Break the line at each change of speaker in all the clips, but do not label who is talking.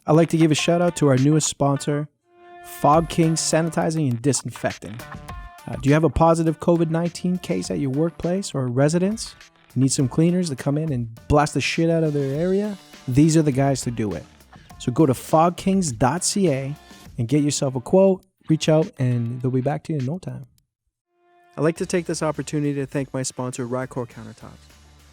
I'd like to give a shout out to our newest sponsor, Fog King Sanitizing and Disinfecting. Do you have a positive COVID-19 case at your workplace or residence? Need some cleaners to come in and blast the shit out of their area? These are the guys to do it. So go to fogkings.ca and get yourself a quote, reach out, and they'll be back to you in no time. I'd like to take this opportunity to thank my sponsor, Rycore Countertops.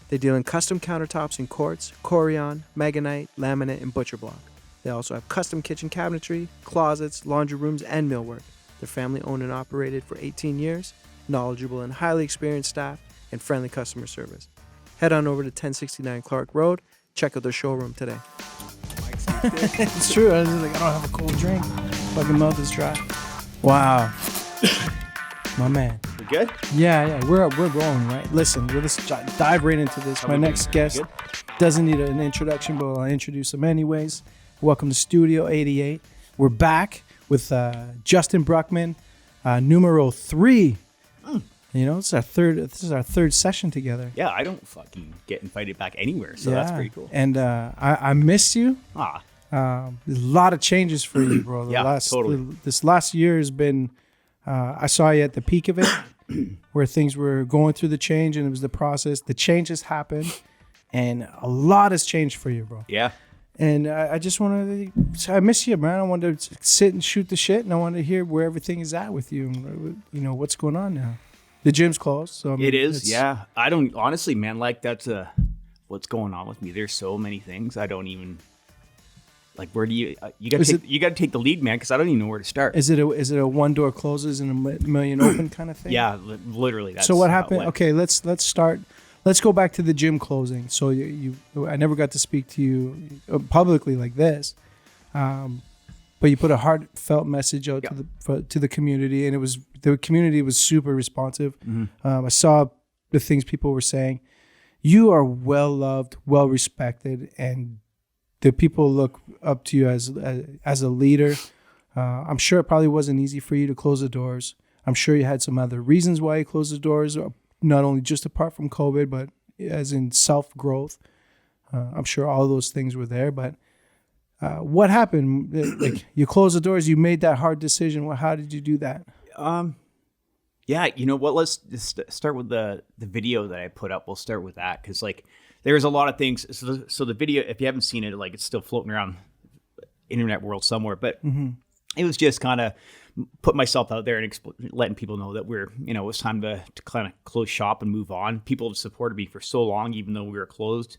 They deal in custom countertops in quartz, Corian, Magonite, laminate, and butcher block. They also have custom kitchen cabinetry, closets, laundry rooms, and millwork. They're family owned and operated for 18 years, knowledgeable and highly experienced staff, and friendly customer service. Head on over to 1069 Clark Road. Check out their showroom today. It's true. I was like, I don't have a cold drink. Fucking mouth is dry. Wow. My man.
We good?
Yeah. We're rolling, right? Listen, let's dive right into this. My next guest doesn't need an introduction, but I'll introduce him anyways. Welcome to Studio 88. We're back with Justin Bruckmann, numero 3. You know, this is our third session together.
Yeah, I don't fucking get invited back anywhere, so that's pretty cool.
And I miss you. There's a lot of changes for you, bro.
Totally.
This last year has been, I saw you at the peak of it, where things were going through the change, and it was the process. The changes happened, and a lot has changed for you, bro.
Yeah.
And I just wanted to, I miss you, man. I wanted to sit and shoot the shit, and I wanted to hear where everything is at with you, and, you know, what's going on now. The gym's closed. So I mean,
it is, yeah. I don't, honestly, man, like that's what's going on with me. There's so many things I don't even, like, where do you got to take the lead, man, because I don't even know where to start.
Is it a one door closes and a million open kind of thing?
Yeah, literally. That's
so what happened? Okay, let's start. Let's go back to the gym closing. So I never got to speak to you publicly like this, but you put a heartfelt message out to the community, and the community was super responsive.
Mm-hmm.
I saw the things people were saying. You are well loved, well respected, and the people look up to you as a leader. I'm sure it probably wasn't easy for you to close the doors. I'm sure you had some other reasons why you closed the doors, not only just apart from COVID, but as in self-growth. I'm sure all those things were there, but what happened? Like, you closed the doors, you made that hard decision. Well, how did you do that?
Yeah, you know what? Let's just start with the video that I put up. We'll start with that because, like, there's a lot of things. So the video, if you haven't seen it, like, it's still floating around internet world somewhere, but it was just kind of put myself out there and letting people know that it was time to kind of close shop and move on. People have supported me for so long, even though we were closed.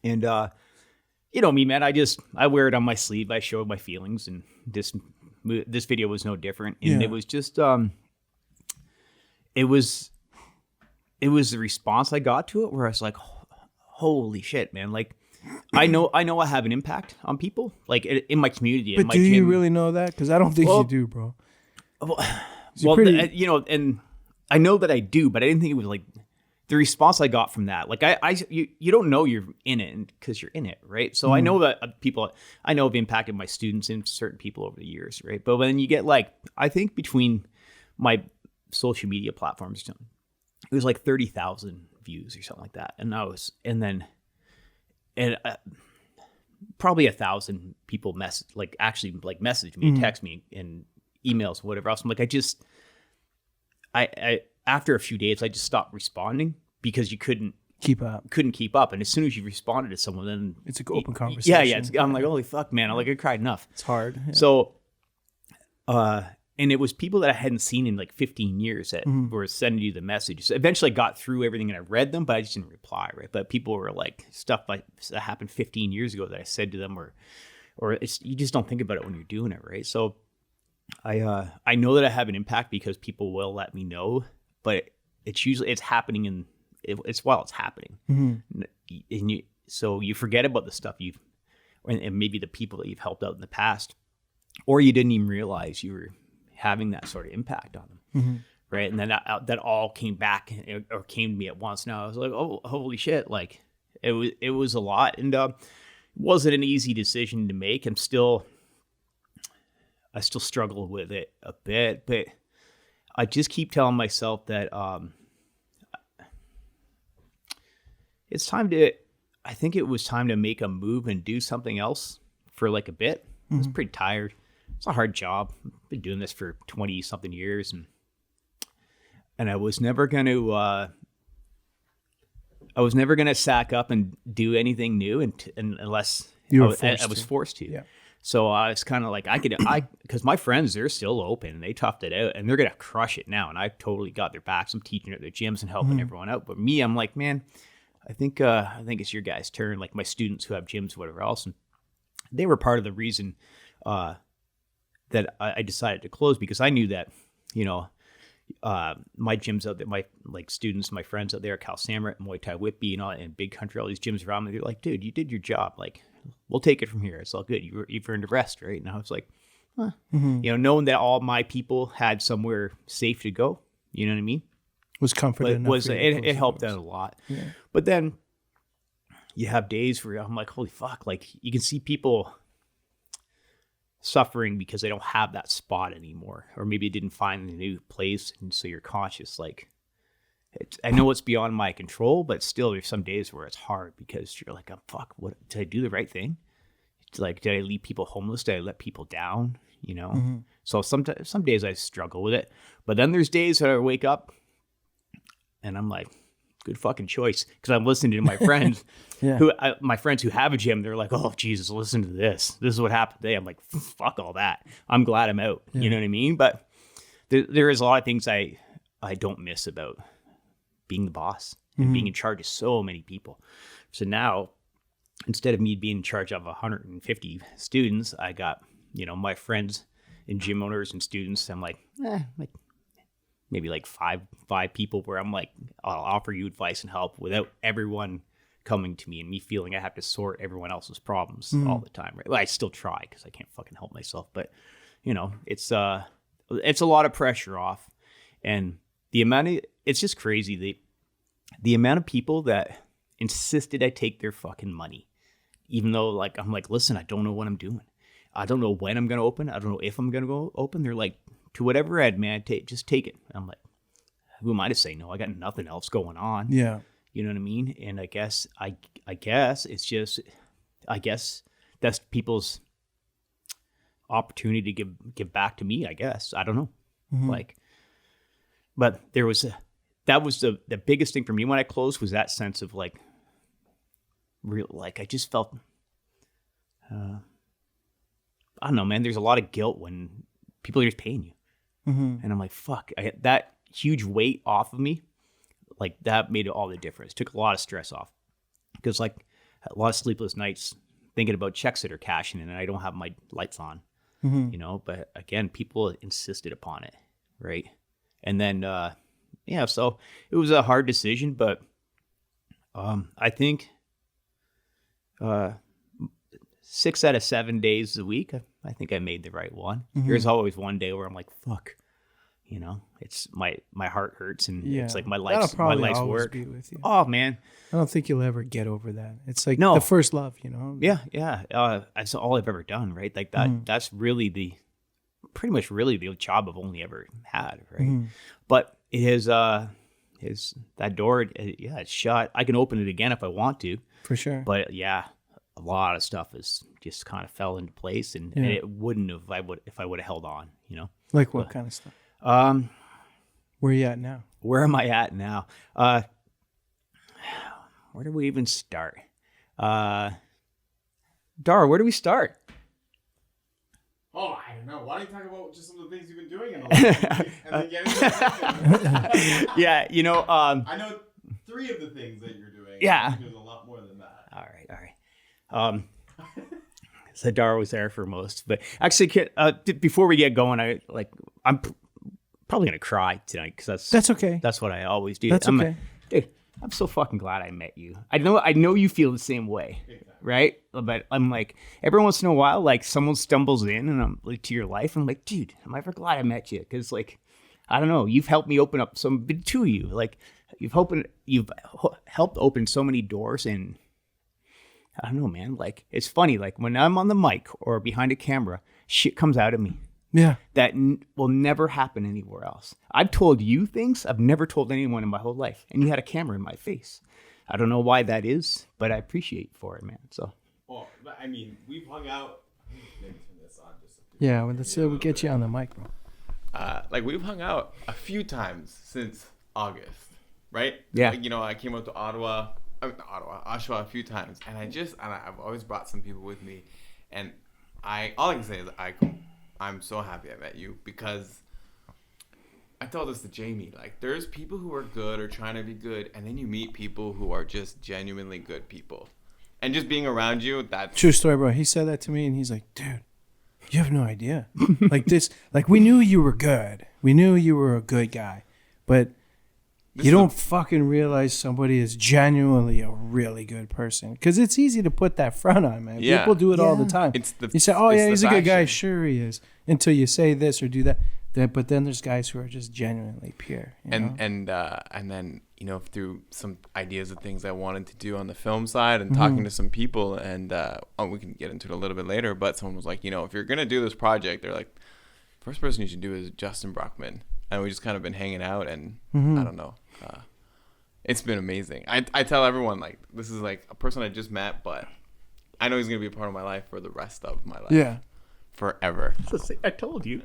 And, you know me, man, I wear it on my sleeve. I show my feelings, and this video was no different. And it was just, it was the response I got to it where I was like, holy shit, man. Like, I know I have an impact on people, like in my community.
But do you really know that? Because I don't think you do, bro.
You know, and I know that I do, but I didn't think it was like the response I got from that. Like you don't know you're in it because you're in it, right? So I know that I know have impacted my students and certain people over the years, right? But when you get, like, I think between my social media platforms, it was like 30,000 views or something like that, and probably 1,000 people message me, text me, and emails, whatever else. I'm like, I after a few days, I just stopped responding because you couldn't keep up. And as soon as you responded to someone, then
it's an open conversation.
Yeah. I'm like, holy fuck, man. I cried enough.
It's hard. Yeah.
So, and it was people that I hadn't seen in like 15 years that were sending you the messages. So eventually I got through everything and I read them, but I just didn't reply, right? But people were like, stuff that happened 15 years ago that I said to them, or you just don't think about it when you're doing it, right? So I know that I have an impact because people will let me know, but it's happening it's while it's happening. And so you forget about the stuff and maybe the people that you've helped out in the past, or you didn't even realize you were having that sort of impact on them. Right. And then that all came back or came to me at once. Now I was like, oh, holy shit. Like it was a lot. And it wasn't an easy decision to make. I still struggle with it a bit, but I just keep telling myself that I think it was time to make a move and do something else for like a bit. I was pretty tired. It's a hard job. I've been doing this for 20 something years, and I was never going to sack up and do anything new unless I was forced to.
Yeah.
So I was kind of like, because my friends, they're still open and they toughed it out and they're going to crush it now. And I totally got their backs. I'm teaching at their gyms and helping everyone out. But me, I'm like, man, I think it's your guys' turn. Like my students who have gyms, whatever else. And they were part of the reason that I decided to close, because I knew that, my gyms out there, my like students, my friends out there at Cal Samrat, Muay Thai Whitby, and Big Country, all these gyms around me, they're like, dude, you did your job. Like, we'll take it from here. It's all good. You've earned a rest, right? And I was like, huh. Knowing that all my people had somewhere safe to go, you know what I mean?
Was comforted enough.
It helped out a lot. Yeah. But then you have days where I'm like, holy fuck, like you can see people suffering because they don't have that spot anymore, or maybe they didn't find a new place, and so you're conscious. Like, I know it's beyond my control, but still, there's some days where it's hard because you're like, oh, fuck, what did I do the right thing? Like, did I leave people homeless? Did I let people down? So some days I struggle with it, but then there's days that I wake up and I'm like, good fucking choice, because I'm listening to my friends, my friends who have a gym. They're like, oh Jesus, listen to this. This is what happened today. I'm like, fuck all that. I'm glad I'm out. Yeah. You know what I mean? But there is a lot of things I don't miss about being the boss and being in charge of so many people. So now, instead of me being in charge of 150 students, I got my friends and gym owners and students. I'm like maybe like five people where I'm like, I'll offer you advice and help without everyone coming to me and me feeling I have to sort everyone else's problems all the time, right? Well, I still try because I can't fucking help myself, but it's a lot of pressure off, and it's just crazy. The amount of people that insisted I take their fucking money, even though like, I'm like, listen, I don't know what I'm doing. I don't know when I'm going to open. I don't know if I'm going to go open. They're like, to whatever end, man, just take it. I'm like, who am I to say no? I got nothing else going on.
Yeah.
You know what I mean? And I guess it's just, that's people's opportunity to give back to me, I guess. I don't know. Like, but that was the biggest thing for me when I closed, was that sense of like, real, like I just felt, I don't know, man, there's a lot of guilt when people are just paying you. And I'm like, fuck, that huge weight off of me, like that made all the difference. Took a lot of stress off, because like a lot of sleepless nights thinking about checks that are cashing in and I don't have my lights on, but again, people insisted upon it. Right. And then, so it was a hard decision, but I think 6 out of 7 days a week, I think I made the right one. There's always one day where I'm like, fuck, it's my heart hurts, and it's like my life's work.
Be with you.
Oh man,
I don't think you'll ever get over that. It's like the first love,
Yeah. That's all I've ever done, right? Like that. That's really pretty much the job I've only ever had, right? But it is that door. It's shut. I can open it again if I want to,
for sure.
But yeah, a lot of stuff is just kind of fell into place, and it wouldn't have if I would have held on,
Like what kind of stuff? Where are you at now?
Where am I at now? Where do we even start? Dara, where do we start?
Oh, I don't know. Why don't you talk about just some of the things you've been doing and then get into
Yeah,
I know 3 of the things that you're doing.
Yeah.
There's a lot more than that.
All right. So Dara was there for most, but actually, before we get going, I'm probably gonna cry tonight, because
that's okay.
That's what I always do.
That's okay.
Dude, I'm so fucking glad I met you. I know you feel the same way, right? But I'm like, every once in a while, like someone stumbles in and I'm like to your life. I'm like, dude, am I ever glad I met you? Because like, I don't know, you've helped me open up to you. Like you've helped open so many doors, and I don't know, man. Like it's funny. Like when I'm on the mic or behind a camera, shit comes out of me.
Yeah.
That will never happen anywhere else. I've told you things I've never told anyone in my whole life, and you had a camera in my face. I don't know why that is, but I appreciate for it, man. So.
Well, I mean, we've hung out
Yeah, well, let's we'll get you on the mic, bro.
Like we've hung out a few times since August, right?
Yeah.
Like, I came out to Oshawa a few times, and I've always brought some people with me, and all I can say is I'm so happy I met you, because I told this to Jamie, like there's people who are good or trying to be good, and then you meet people who are just genuinely good people, and just being around you, that's
True story, bro. He said that to me, and he's like, dude, you have no idea. Like we knew you were good. We knew you were a good guy, but you don't fucking realize somebody is genuinely a really good person, because it's easy to put that front on, man.
Yeah.
People do it all the time. You say, oh, yeah, he's a good guy. Sure he is. Until you say this or do that. But then there's guys who are just genuinely pure.
And then through some ideas of things I wanted to do on the film side, and talking to some people, and we can get into it a little bit later, but someone was like, if you're gonna do this project, they're like, first person you should do is Justin Bruckmann. And we just kind of been hanging out, and I don't know, it's been amazing. I tell everyone, like, this is like a person I just met, but I know he's gonna be a part of my life for the rest of my life.
Yeah.
Forever.
I told you.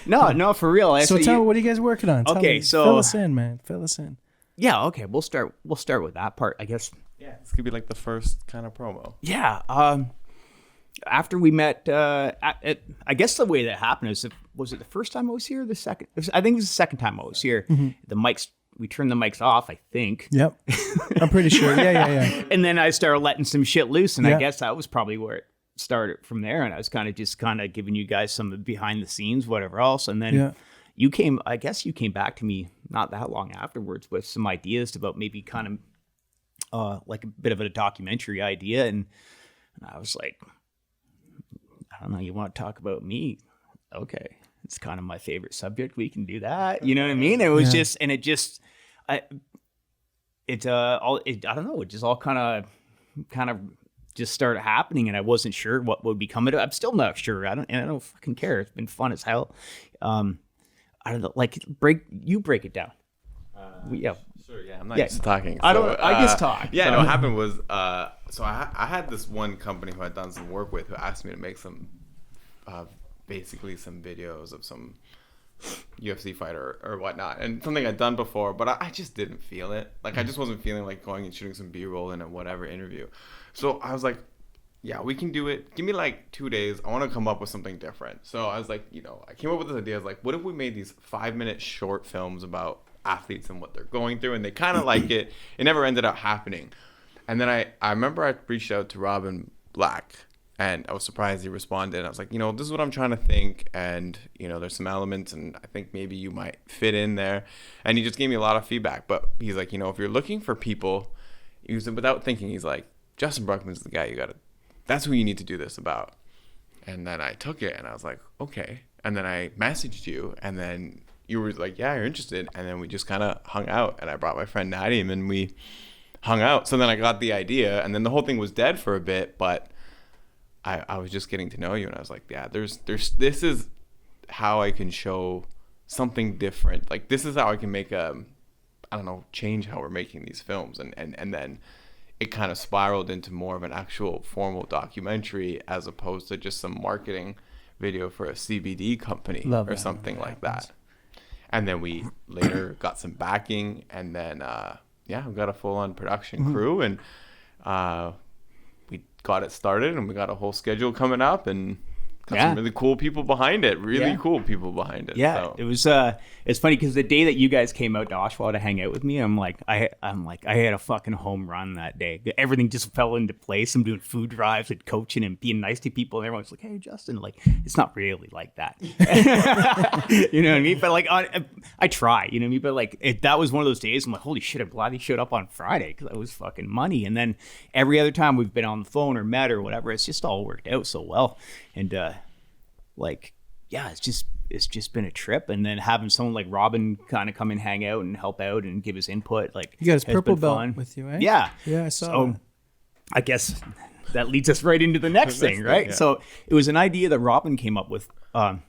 No, for real.
So tell me, what are you guys working on? Fill us in, man. Fill us in.
Yeah, okay. We'll start with that part, I guess.
Yeah, this could be like the first kind of promo.
Yeah. After we met, I guess the way that happened is, was it the first time I was here? The second? I think it was the second time I was here. The mics, we turned the mics off, I think.
Yep. I'm pretty sure. Yeah.
And then I started letting some shit loose, and I guess that was probably where it started from there. And I was kind of giving you guys some behind the scenes, whatever else. And then you came back to me not that long afterwards with some ideas about maybe kind of like a bit of a documentary idea. And I was like, I don't know, you want to talk about me? Okay. It's kind of my favorite subject. We can do that. You know what I mean? It was I don't know. It just all kind of just started happening, and I wasn't sure what would become of it. I'm still not sure. I don't fucking care. It's been fun as hell. I don't know. Like break it down.
Sure. Yeah. I'm not used to talking. So,
I just talk.
Yeah.
So.
No, what happened was, so I had this one company who I'd done some work with, who asked me to make some, basically some videos of some UFC fighter or whatnot, and something I'd done before, but I just didn't feel it. Like, I just wasn't feeling like going and shooting some B-roll in a whatever interview. So I was like, yeah, we can do it. Give me like 2 days. I want to come up with something different. So I was like, I came up with this idea. I was like, what if we made these 5-minute short films about athletes and what they're going through? And they kind of like it. It never ended up happening. And then I remember I reached out to Robin Black, and I was surprised he responded. And I was like, this is what I'm trying to think. And, there's some elements, and I think maybe you might fit in there. And he just gave me a lot of feedback. But he's like, if you're looking for people, he was, without thinking, he's like, Justin Bruckmann's the guy that's who you need to do this about. And then I took it, and I was like, okay. And then I messaged you, and then you were like, yeah, you're interested. And then we just kind of hung out, and I brought my friend Nadim, and we hung out. So then I got the idea, and then the whole thing was dead for a bit, but I was just getting to know you, and I was like, yeah, this is how I can show something different. Like, this is how I can make change how we're making these films. And then it kind of spiraled into more of an actual formal documentary, as opposed to just some marketing video for a CBD company or something like that. And then we later got some backing, and then we got a full-on production crew, and we got it started, and we got a whole schedule coming up, and got some really cool people behind it. Cool people behind it.
Yeah,
so.
it was. It's funny because the day that you guys came out to Oshawa to hang out with me, I had a fucking home run that day. Everything just fell into place. I'm doing food drives and coaching and being nice to people, and everyone's like, "Hey, Justin," like, it's not really like that. You know what I mean? But like, I try. You know what I mean? But like, that was one of those days. I'm like, holy shit! I'm glad he showed up on Friday, because that was fucking money. And then every other time we've been on the phone or met or whatever, it's just all worked out so well. And it's just been a trip. And then having someone like Robin kind of come and hang out and help out and give his input, like,
you got his purple belt with you, eh?
Yeah,
I saw.
So I guess that leads us right into the next thing, right? Yeah. So it was an idea that Robin came up with, and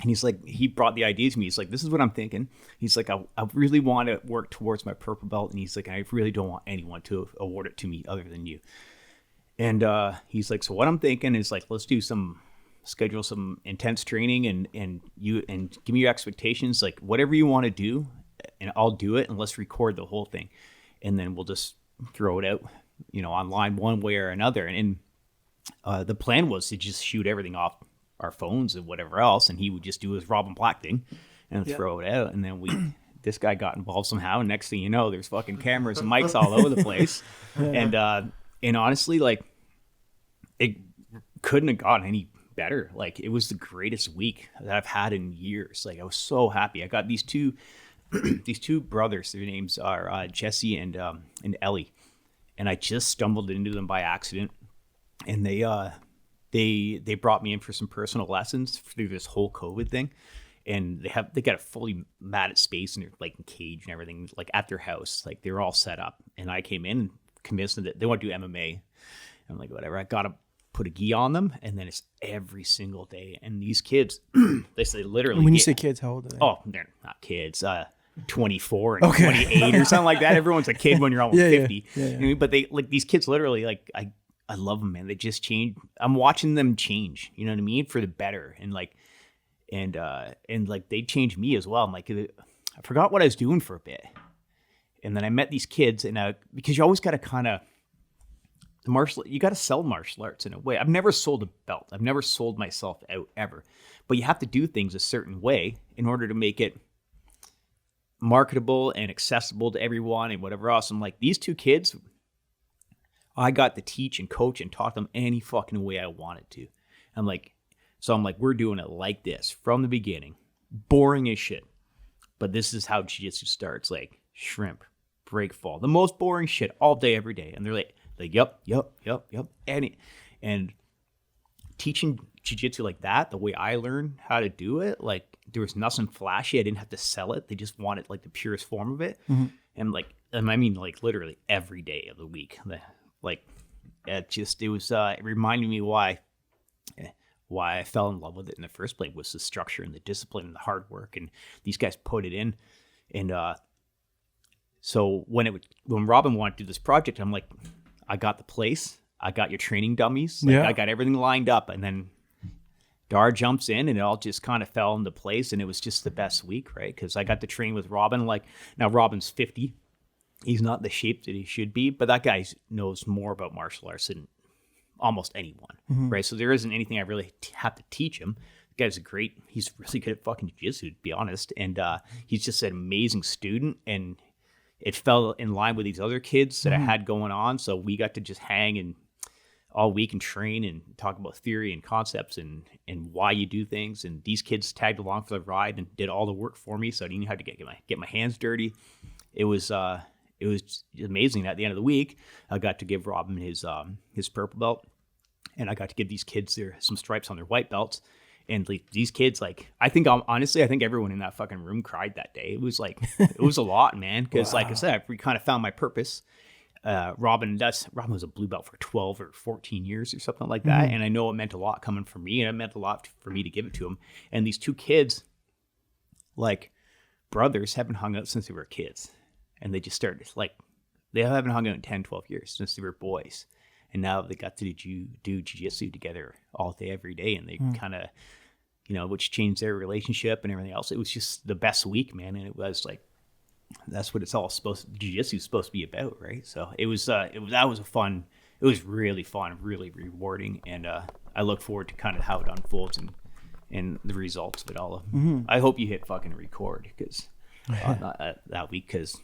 he's like, he brought the idea to me. He's like, this is what I'm thinking. He's like, I really want to work towards my purple belt, and he's like, I really don't want anyone to award it to me other than you. And he's like, so what I'm thinking is like, let's schedule some intense training and give me your expectations, like whatever you want to do, and I'll do it, and let's record the whole thing, and then we'll just throw it out, online one way or another. And the plan was to just shoot everything off our phones and whatever else, and he would just do his Robin Black thing and throw it out. And then this guy got involved somehow, and next thing you know, there's fucking cameras and mics all over the place. And honestly, like, it couldn't have gotten any better. Like, it was the greatest week that I've had in years. Like, I was so happy. I got these two brothers. Their names are Jesse and Ellie, and I just stumbled into them by accident. And they brought me in for some personal lessons through this whole COVID thing. And they got a fully matted space, and they're like in cage and everything, like at their house. Like, they're all set up. And I came in and convinced them that they want to do MMA. And I'm like, whatever. I got to put a gi on them, and then it's every single day. And these kids, they say literally.
When you say kids, how old are they?
Oh, they're not kids. 24 and 28 or something like that. Everyone's a kid when you're almost 50. Yeah. But they, like, these kids literally, like, I love them, man. They just change. I'm watching them change, you know what I mean? For the better. And like, and like, they changed me as well. I'm like, I forgot what I was doing for a bit. And then I met these kids, and because you always got to kind of, you got to sell martial arts in a way. I've never sold a belt. I've never sold myself out ever. But you have to do things a certain way in order to make it marketable and accessible to everyone and whatever else. I'm like, these two kids, I got to teach and coach and talk them any fucking way I wanted to. I'm like, we're doing it like this from the beginning. Boring as shit. But this is how jiu-jitsu starts. Like, shrimp, break fall. The most boring shit all day, every day. And they're like, yep. And teaching jiu-jitsu like that, the way I learned how to do it, like, there was nothing flashy. I didn't have to sell it. They just wanted, like, the purest form of it. Mm-hmm. And like, I mean, like, literally every day of the week. Like, it reminded me why I fell in love with it in the first place, was the structure and the discipline and the hard work, and these guys put it in. And so when Robin wanted to do this project, I'm like, I got the place, I got your training dummies, I got everything lined up, and then Dar jumps in, and it all just kind of fell into place, and it was just the best week, right? Because I got to train with Robin. Like, now Robin's 50. He's not the shape that he should be, but that guy knows more about martial arts than almost anyone, right? So there isn't anything I really have to teach him. The guy's he's really good at fucking jiu-jitsu, to be honest. And he's just an amazing student, and it fell in line with these other kids that I had going on. So we got to just hang and all week and train and talk about theory and concepts and why you do things. And these kids tagged along for the ride and did all the work for me. So I didn't know how to get my hands dirty. It was amazing. At the end of the week, I got to give Robin his purple belt, and I got to give these kids some stripes on their white belts. And like, these kids, like, I think everyone in that fucking room cried that day. It was like, it was a lot, man. Because like I said, we kind of found my purpose. Robin was a blue belt for 12 or 14 years or something like that. And I know it meant a lot coming from me, and it meant a lot for me to give it to him. And these two kids, like brothers, haven't hung out since they were kids. And they just started, like, they haven't hung out in 10, 12 years since they were boys. And now they got to do jiu-jitsu together all day, every day. And they kind of, which changed their relationship and everything else. It was just the best week, man. And it was like, that's what it's all jiu-jitsu is supposed to be about, right? So it was really fun, really rewarding. And I look forward to kind of how it unfolds and the results of it all. I hope you hit fucking record because that week, because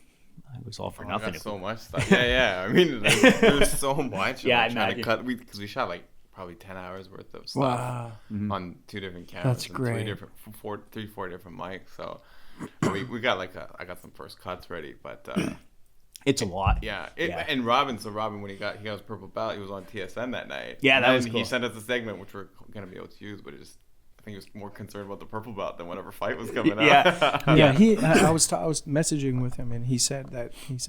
it was all for nothing.
I got so much stuff. Yeah. I mean, there's so much.
Yeah,
I'm trying to cut because we shot like probably 10 hours worth of stuff on 2 different cameras.
That's great.
And 4 different mics. So we got I got some first cuts ready, but
it's a lot.
Yeah. And Robin when he got his purple belt, he was on TSN that night.
Yeah, that was cool.
He sent us a segment which we're gonna be able to use, but I think he was more concerned about the purple belt than whatever fight was coming out.
I was messaging with him, and he said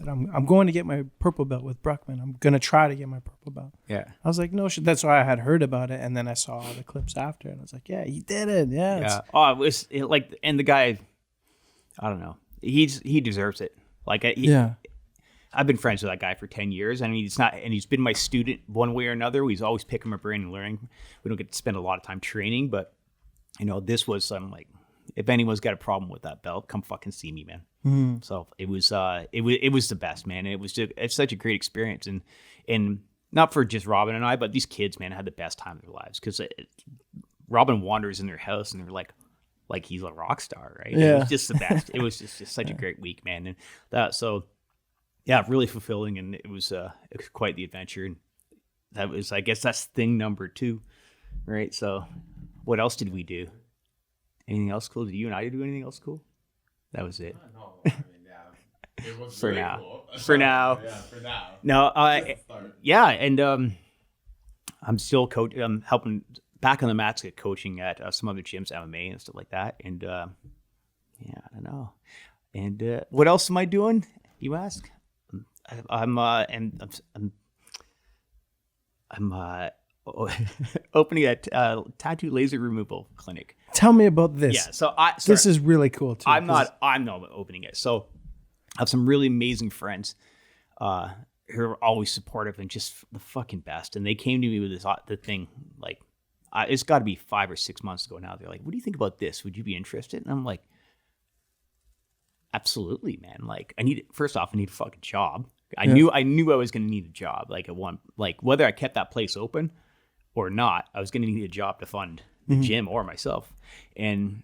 I'm going to get my purple belt with Bruckmann. I'm gonna try to get my purple belt.
Yeah.
I was like, no shit. That's why I had heard about it, and then I saw the clips after, and I was like, yeah, he did it. Yeah.
Oh, and the guy, I don't know. He deserves it. Like I've been friends with that guy for 10 years. I mean, he's been my student one way or another. He's always picking my brain and learning. We don't get to spend a lot of time training, but this was like, if anyone's got a problem with that belt, come fucking see me, man.
Mm-hmm.
So it was the best, man. And it's such a great experience. And not for just Robin and I, but these kids, man, had the best time of their lives, because Robin wanders in their house and they're like he's a rock star, right?
Yeah.
It was just the best. It was just such a great week, man. And really fulfilling, and it was quite the adventure. And that was, I guess that's thing number 2, right? So what else did we do? Anything else cool? Did you and I do anything else cool? That was it.
No, I mean, yeah. It was
For
really
now.
cool.
For now.
Yeah, for now.
No,
Start.
yeah, and I'm still I'm helping back on the mats, get coaching at some other gyms, MMA and stuff like that. And I don't know. And what else am I doing? You ask. I'm opening a tattoo laser removal clinic.
Tell me about this.
Yeah, so
this is really cool too.
I'm not opening it. So I have some really amazing friends who are always supportive and just the fucking best. And they came to me with the thing, like, it's got to be 5 or 6 months ago now. They're like, what do you think about this? Would you be interested? And I'm like, absolutely, man. Like, first off, I need a fucking job. I knew I was going to need a job. Like whether I kept that place open or not, I was going to need a job to fund the gym or myself. And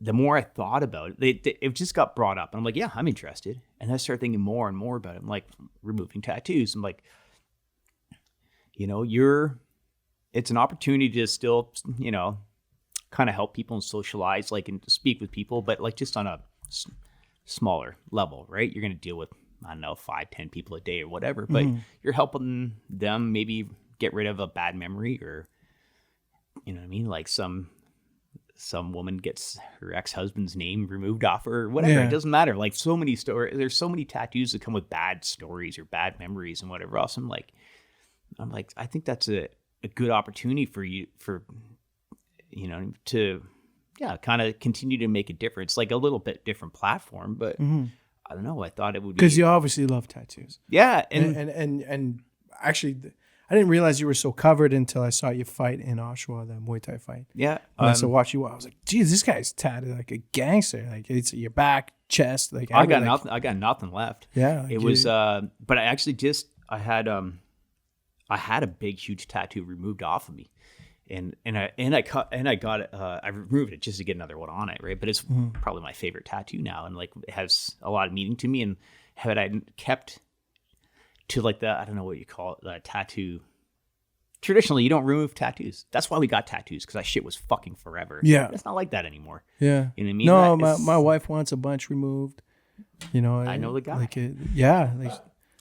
the more I thought about it, it just got brought up. And I'm like, yeah, I'm interested. And I started thinking more and more about it. I'm like, removing tattoos. I'm like, it's an opportunity to still, kind of help people and socialize, like, and speak with people, but like just on a smaller level, right? You're going to deal with, I don't know, 5-10 people a day or whatever, but you're helping them maybe get rid of a bad memory, or, you know what I mean? Like some woman gets her ex-husband's name removed off her or whatever.
Yeah.
It doesn't matter. Like, so many stories, there's so many tattoos that come with bad stories or bad memories and whatever else. I'm like, I think that's a good opportunity for you, to, kind of continue to make a difference, like a little bit different platform, but I don't know. I thought it would be,
because you obviously love tattoos.
Yeah.
And actually, I didn't realize you were so covered until I saw you fight in Oshawa, the Muay Thai fight.
Yeah.
And I started watching you. I was like, geez, this guy's tatted like a gangster. Like, it's your back, chest. Like,
I got nothing. I got nothing left.
Yeah. Like,
it was. But I actually I had a big, huge tattoo removed off of me, and I removed it just to get another one on it, right? But it's probably my favorite tattoo now, and like it has a lot of meaning to me. And had I kept to like I don't know what you call it, the tattoo. Traditionally, you don't remove tattoos. That's why we got tattoos, because that shit was fucking forever.
Yeah.
It's not like that anymore.
Yeah.
You know what I mean?
No, my wife wants a bunch removed.
I know the guy.
Like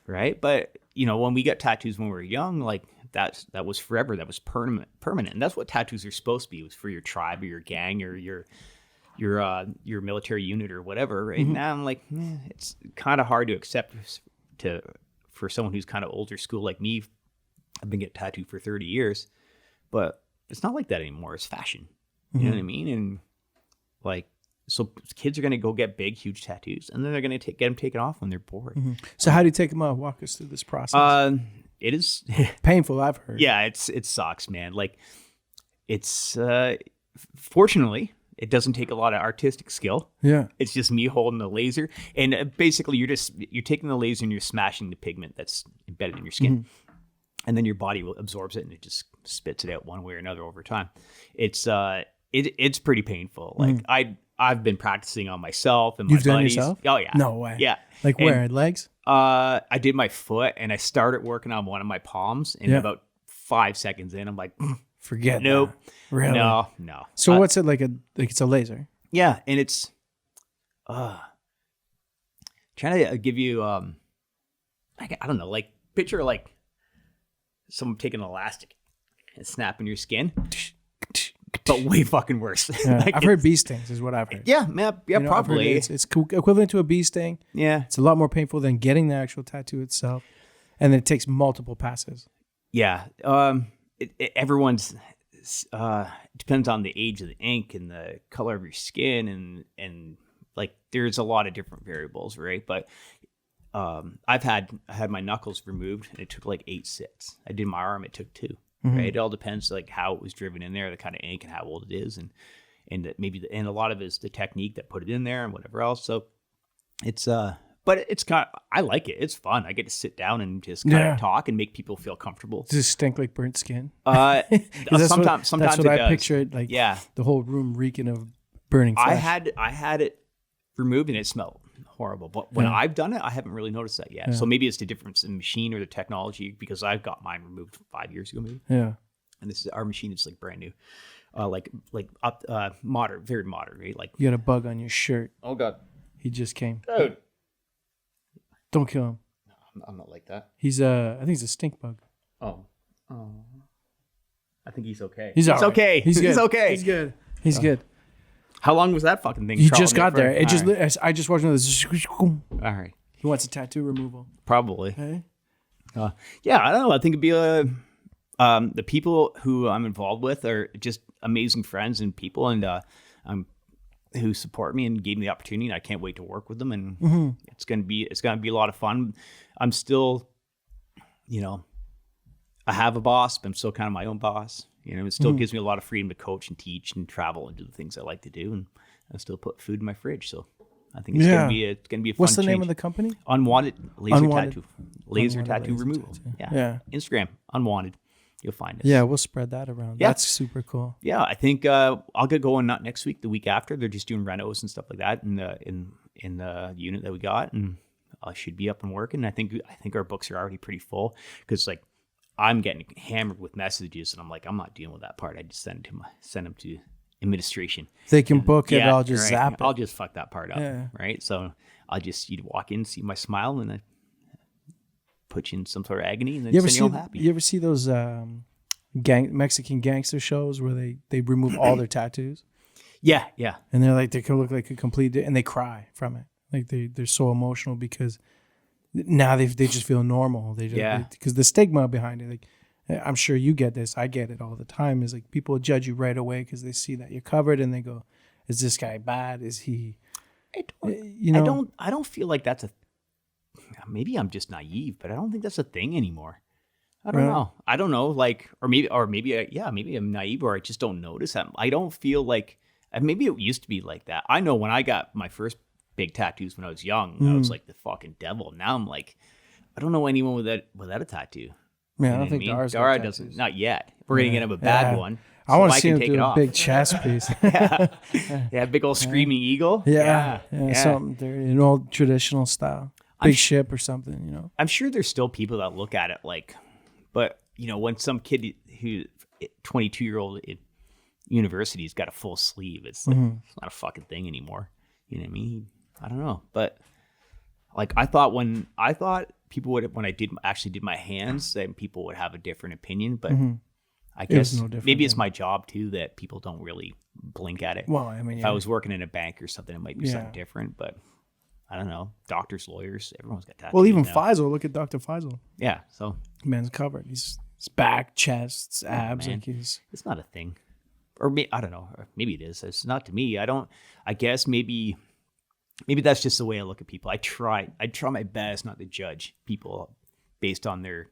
right? But, when we got tattoos when we were young, like that was forever. That was permanent. And that's what tattoos are supposed to be. It was for your tribe or your gang or your military unit or whatever. Right now, I'm like, it's kind of hard to accept for someone who's kind of older school like me. I've been getting tattooed for 30 years, but it's not like that anymore. It's fashion. You know what I mean? And like, so kids are going to go get big, huge tattoos, and then they're going to get them taken off when they're bored.
So how do you take them off? Walk us through this process.
It is
painful, I've heard.
Yeah, it sucks, man. Like, it's fortunately, it doesn't take a lot of artistic skill.
Yeah.
It's just me holding the laser, and basically you're taking the laser and you're smashing the pigment that's embedded in your skin. And then your body absorbs it and it just spits it out one way or another over time. It's pretty painful. Like, I've been practicing on myself and my buddies.
You've done yourself?
Oh yeah.
No way.
Yeah.
Like, where? Legs?
I did my foot, and I started working on one of my palms, and about 5 seconds in, I'm like,
forget.
Nope.
That. Really?
No.
So what's it like? It's a laser.
Yeah, and it's trying to give you I don't know, like, picture like someone taking an elastic and snapping your skin, but way fucking worse.
Yeah,
Like,
I've heard bee stings is what I've heard.
Yeah, probably.
It's equivalent to a bee sting.
Yeah,
it's a lot more painful than getting the actual tattoo itself, and then it takes multiple passes.
Yeah, everyone's depends on the age of the ink and the color of your skin, and like there's a lot of different variables, right? But I had my knuckles removed, and it took like 8 sits. I did my arm; it took 2. Right? It all depends like how it was driven in there, the kind of ink, and how old it is, and that maybe and a lot of it is the technique that put it in there and whatever else. So it's but it's I like it. It's fun. I get to sit down and just kind of talk and make people feel comfortable.
Does it stink like burnt skin?
Sometimes
that's what
it
I
does.
picture it like.
Yeah,
the whole room reeking of burning flesh.
I had it removed and it smelled horrible. But when I've done it, I haven't really noticed that yet. So maybe it's the difference in the machine or the technology, because I've got mine removed 5 years ago, maybe.
Yeah.
And this is our machine. It's like brand new, like up modern, very modern, right? Like
You got a bug on your shirt.
oh god,
He just came.
dude,
Don't kill him.
I'm not like that.
He's I think he's a stink bug.
Oh, I think he's okay.
He's all right.
okay.
He's good.
He's okay.
He's good. He's good.
How long was that fucking thing?
He
crawling
just got there. It just.
All right.
I just watched another.
All right.
He wants a tattoo removal.
Probably.
Hey.
Yeah, I don't know. I think it'd be the people who I'm involved with are just amazing friends and people, and who support me and gave me the opportunity. And I can't wait to work with them, and it's gonna be a lot of fun. I'm still, I have a boss, but I'm still kind of my own boss. It still gives me a lot of freedom to coach and teach and travel and do the things I like to do, and I still put food in my fridge. So I think it's gonna be a fun.
What's the name
change.
of the company?
Unwanted
Unwanted
tattoo removal.
tattoo.
Yeah. Instagram Unwanted. You'll find us.
Yeah, we'll spread that around.
Yeah.
That's super cool.
Yeah, I think I'll get going not next week, the week after. They're just doing renos and stuff like that in the unit that we got, and I should be up and working. I think our books are already pretty full, because like I'm getting hammered with messages, and I'm like, I'm not dealing with that part. I just send them to administration.
They can book it. I'll just zap it.
I'll just fuck that part up.
Yeah.
Right. So you'd walk in, see my smile, and I put you in some sort of agony, and then send you all happy.
You ever see those Mexican gangster shows where they remove all their tattoos?
Yeah.
And they're like, they can look like a complete, and they cry from it. Like they're so emotional because now they just feel normal. Because the stigma behind it, like I'm sure you get this. I get it all the time. Is like people judge you right away because they see that you're covered and they go, "Is this guy bad? Is he?"
I don't feel like that's a. Maybe I'm just naive, but I don't think that's a thing anymore. I don't know. I don't know. Like, maybe I'm naive, or I just don't notice that. I don't feel like. Maybe it used to be like that. I know when I got my first big tattoos when I was young, I was like the fucking devil. Now I'm like, I don't know anyone without a tattoo.
Yeah, I don't think
Dara doesn't. Not yet. We're gonna get him a bad one.
I want to see him
take
do
it
a
off.
big chest piece.
Yeah, big old screaming eagle.
Yeah. Something there, an old traditional style, big ship or something.
I'm sure there's still people that look at it like, but when some kid who 22-year-old at university's got a full sleeve, it's like it's not a fucking thing anymore. You know what I mean? I don't know, but like I thought people would, when I actually did my hands, then people would have a different opinion, but I guess maybe it's my job too that people don't really blink at it.
Well, I mean,
if I was working in a bank or something, it might be something different, but I don't know. Doctors, lawyers, everyone's got tattoos.
Well, even
now.
Faisal, look at Dr. Faisal.
Yeah, so
man's covered. He's back, chest, abs, like
it's not a thing. Or I don't know. Or maybe it is. It's not to me. I guess maybe that's just the way I look at people. I try my best not to judge people based on their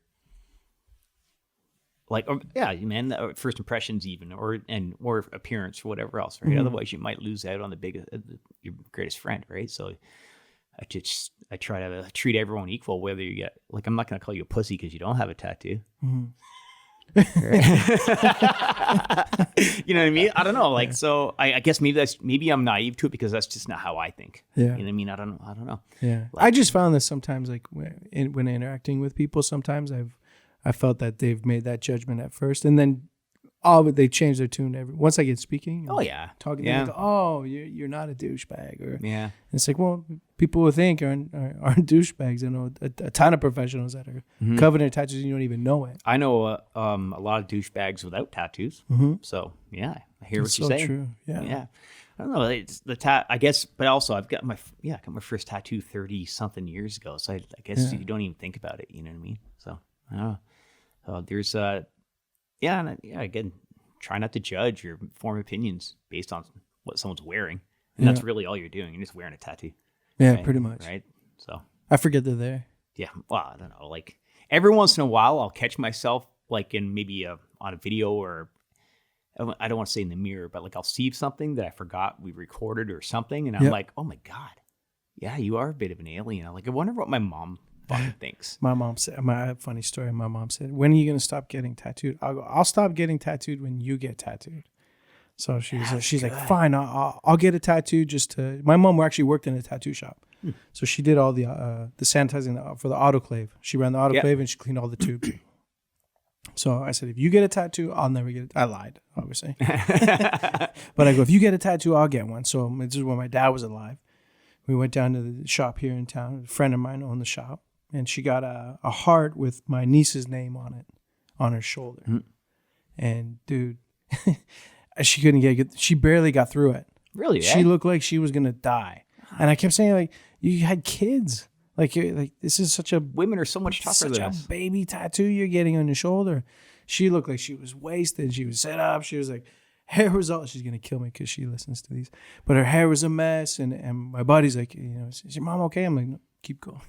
first impressions, even or appearance or whatever else, right? Otherwise, you might lose out on the your greatest friend, right? So I try to treat everyone equal, whether you get like I'm not going to call you a pussy because you don't have a tattoo. You know what I mean? I don't know. Like, so I guess maybe I'm naive to it because that's just not how I think.
Yeah.
You know what I mean? I don't know.
Yeah. Like, I just found that sometimes, like when interacting with people, sometimes I felt that they've made that judgment at first, and then they change their tune once I get speaking.
Oh yeah.
Talking. They go, oh, you're not a douchebag, or
yeah.
And it's like, well, people will think aren't douchebags. I know a ton of professionals that are covered in tattoos and you don't even know it.
I know a lot of douchebags without tattoos. So yeah, I hear what you're saying.
True. Yeah.
Yeah. I don't know. It's the I guess, but also I've got my first tattoo 30 something years ago. So I guess you don't even think about it. You know what I mean? So I don't know. There's again, try not to judge or form opinions based on what someone's wearing, and that's really all you're doing. You're just wearing a tattoo.
Yeah,
right?
pretty much.
Right. So
I forget they're there.
Yeah, well, I don't know. Like every once in a while, I'll catch myself like in maybe on a video, or I don't want to say in the mirror, but like I'll see something that I forgot we recorded or something, and I'm like, oh my God, yeah, you are a bit of an alien. I'm like, I wonder what my mom fucking thinks.
My mom said, I have a funny story. My mom said, when are you going to stop getting tattooed? I'll stop getting tattooed when you get tattooed. So she's like, fine, I'll get a tattoo just to. My mom actually worked in a tattoo shop. So she did all the sanitizing for the autoclave. She ran the autoclave and she cleaned all the tubes. So I said, if you get a tattoo, I'll never get it. I lied, obviously. But I go, if you get a tattoo, I'll get one. So this is when my dad was alive. We went down to the shop here in town. A friend of mine owned the shop. And she got a heart with my niece's name on it, on her shoulder. And dude, she couldn't get. She barely got through it.
Really?
She looked like she was gonna die. And I kept saying, like, you had kids. Like this is such a
Women are so much tougher than us.
Such a baby tattoo you're getting on your shoulder. She looked like she was wasted. She was set up. She was like, hair was all. She's gonna kill me because she listens to these. But her hair was a mess. And my buddy's like, is your mom okay? I'm like, no, keep going.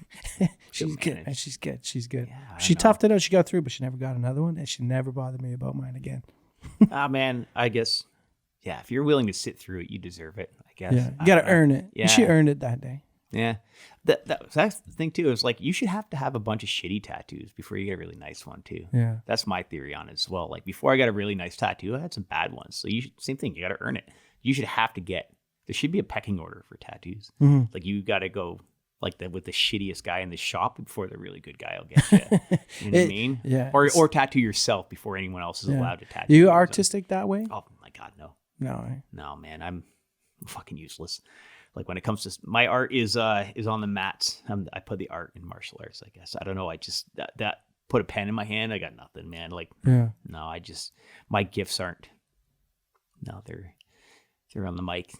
She's good. Man. She's good. She's good. Yeah, she toughed it out. She got through, but she never got another one, and she never bothered me about mine again.
Man, I guess. Yeah, if you're willing to sit through it, you deserve it. I guess.
Yeah, you got to earn it. Yeah. She earned it that day.
Yeah. That's the thing, too. It's like you should have to have a bunch of shitty tattoos before you get a really nice one, too.
Yeah.
That's my theory on it as well. Like, before I got a really nice tattoo, I had some bad ones. So, same thing. You got to earn it. You should have to there should be a pecking order for tattoos. Mm-hmm. Like, you got to go like with the shittiest guy in the shop before the really good guy will get you. You know what I mean?
Yeah.
Or tattoo yourself before anyone else is allowed to tattoo.
You artistic that way?
Oh, my God, no.
No,
man, I'm fucking useless. Like when it comes to my art is on the mats. I put the art in martial arts, I guess. I don't know. I just that put a pen in my hand. I got nothing, man. Like no, my gifts aren't. No, they're on the mic,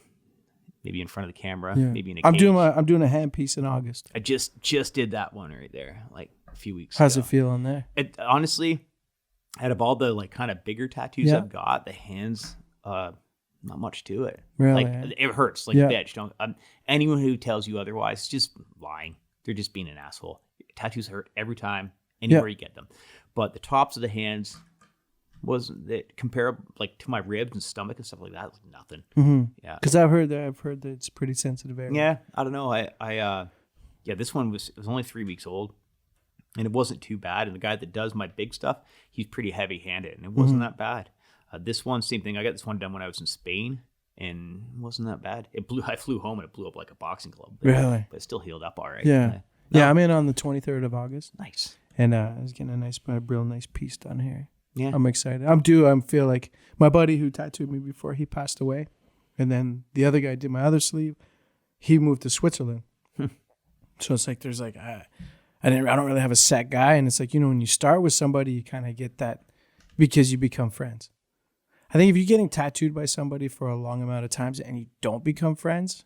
maybe in front of the camera, maybe in a cage.
I'm doing a hand piece in August.
I just did that one right there, like a few weeks
How's
ago.
it feel on there?
It honestly, out of all the like kind of bigger tattoos I've got, the hands. Not much to it.
Really?
Like it hurts like a bitch. Don't anyone who tells you otherwise is just lying. They're just being an asshole. Tattoos hurt every time, anywhere you get them. But the tops of the hands wasn't it comparable like to my ribs and stomach and stuff like that? It was nothing.
Mm-hmm.
Yeah.
Because I've heard that it's pretty sensitive area.
Yeah, I don't know. This one was only 3 weeks old. And it wasn't too bad. And the guy that does my big stuff, he's pretty heavy handed and it wasn't that bad. This one, same thing. I got this one done when I was in Spain, and it wasn't that bad. I flew home and it blew up like a boxing glove.
Really?
But it still healed up all right.
Yeah. Yeah, I'm in on the 23rd of August.
Nice.
And I was getting a real nice piece done here.
Yeah.
I'm excited. I feel like my buddy who tattooed me before, he passed away. And then the other guy did my other sleeve. He moved to Switzerland. So it's like there's like I don't really have a set guy. And it's like, when you start with somebody, you kind of get that because you become friends. I think if you're getting tattooed by somebody for a long amount of times and you don't become friends,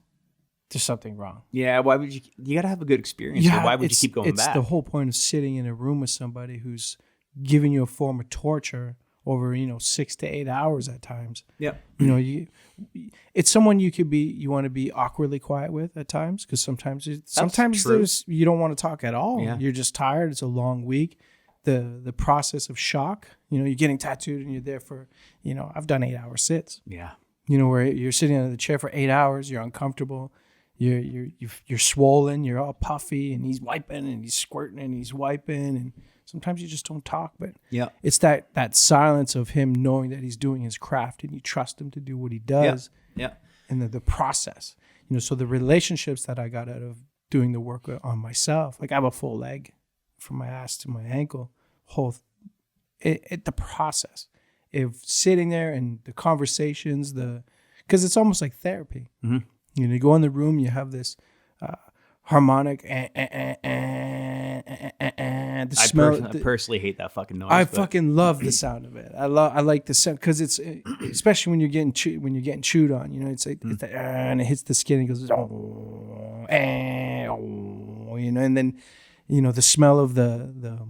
there's something wrong.
Yeah, why would you got to have a good experience. Yeah, why would you keep going back?
It's the whole point of sitting in a room with somebody who's giving you a form of torture over, 6 to 8 hours at times.
Yeah.
It's someone you want to be awkwardly quiet with at times because sometimes you don't want to talk at all. Yeah. You're just tired. It's a long week. The process of shock, you're getting tattooed and you're there for, I've done 8-hour sits.
Yeah.
Where you're sitting in the chair for 8 hours, you're uncomfortable, you're swollen, you're all puffy, and he's wiping and he's squirting and he's wiping, and sometimes you just don't talk. But it's that silence of him knowing that he's doing his craft and you trust him to do what he does.
Yeah.
And the process, so the relationships that I got out of doing the work on myself, like I have a full leg from my ass to my ankle, the process of sitting there and the conversations, because it's almost like therapy. Mm-hmm. You go in the room, you have this harmonic the smell.
I personally hate that fucking noise.
Fucking love the sound of it. I like the sound because it's especially when you're getting chewed on. It's like and it hits the skin and goes and then the smell of the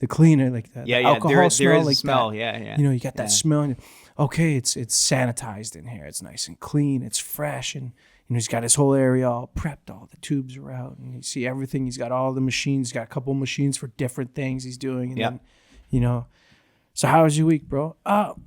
cleaner, like the alcohol smell,
there is
like
smell.
that.
Yeah.
You get that smell. And, okay, it's sanitized in here. It's nice and clean. It's fresh, and he's got his whole area all prepped. All the tubes are out, and you see everything. He's got all the machines. He's got a couple of machines for different things he's doing. And then, so how was your week, bro? Oh,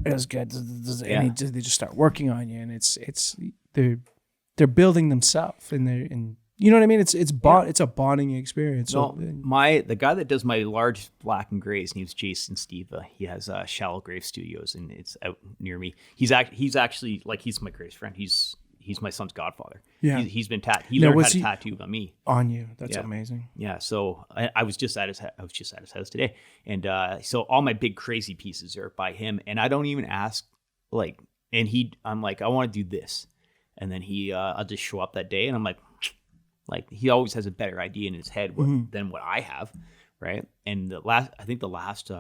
it was good. And they just start working on you, and it's they're building themselves, and you know what I mean. It's a bonding experience. So
the guy that does my large black and grays, his name's Jason Steva. He has Shallow Grave Studios, and it's out near me. He's actually like he's my greatest friend. He's my son's godfather. Yeah, he's been he learned how to tattoo on me.
On you, that's amazing.
Yeah, so I was just at his house today, and so all my big crazy pieces are by him, and I don't even ask I'm like I want to do this, and then I'll just show up that day, and I'm like he always has a better idea in his head than what I have, right? And the last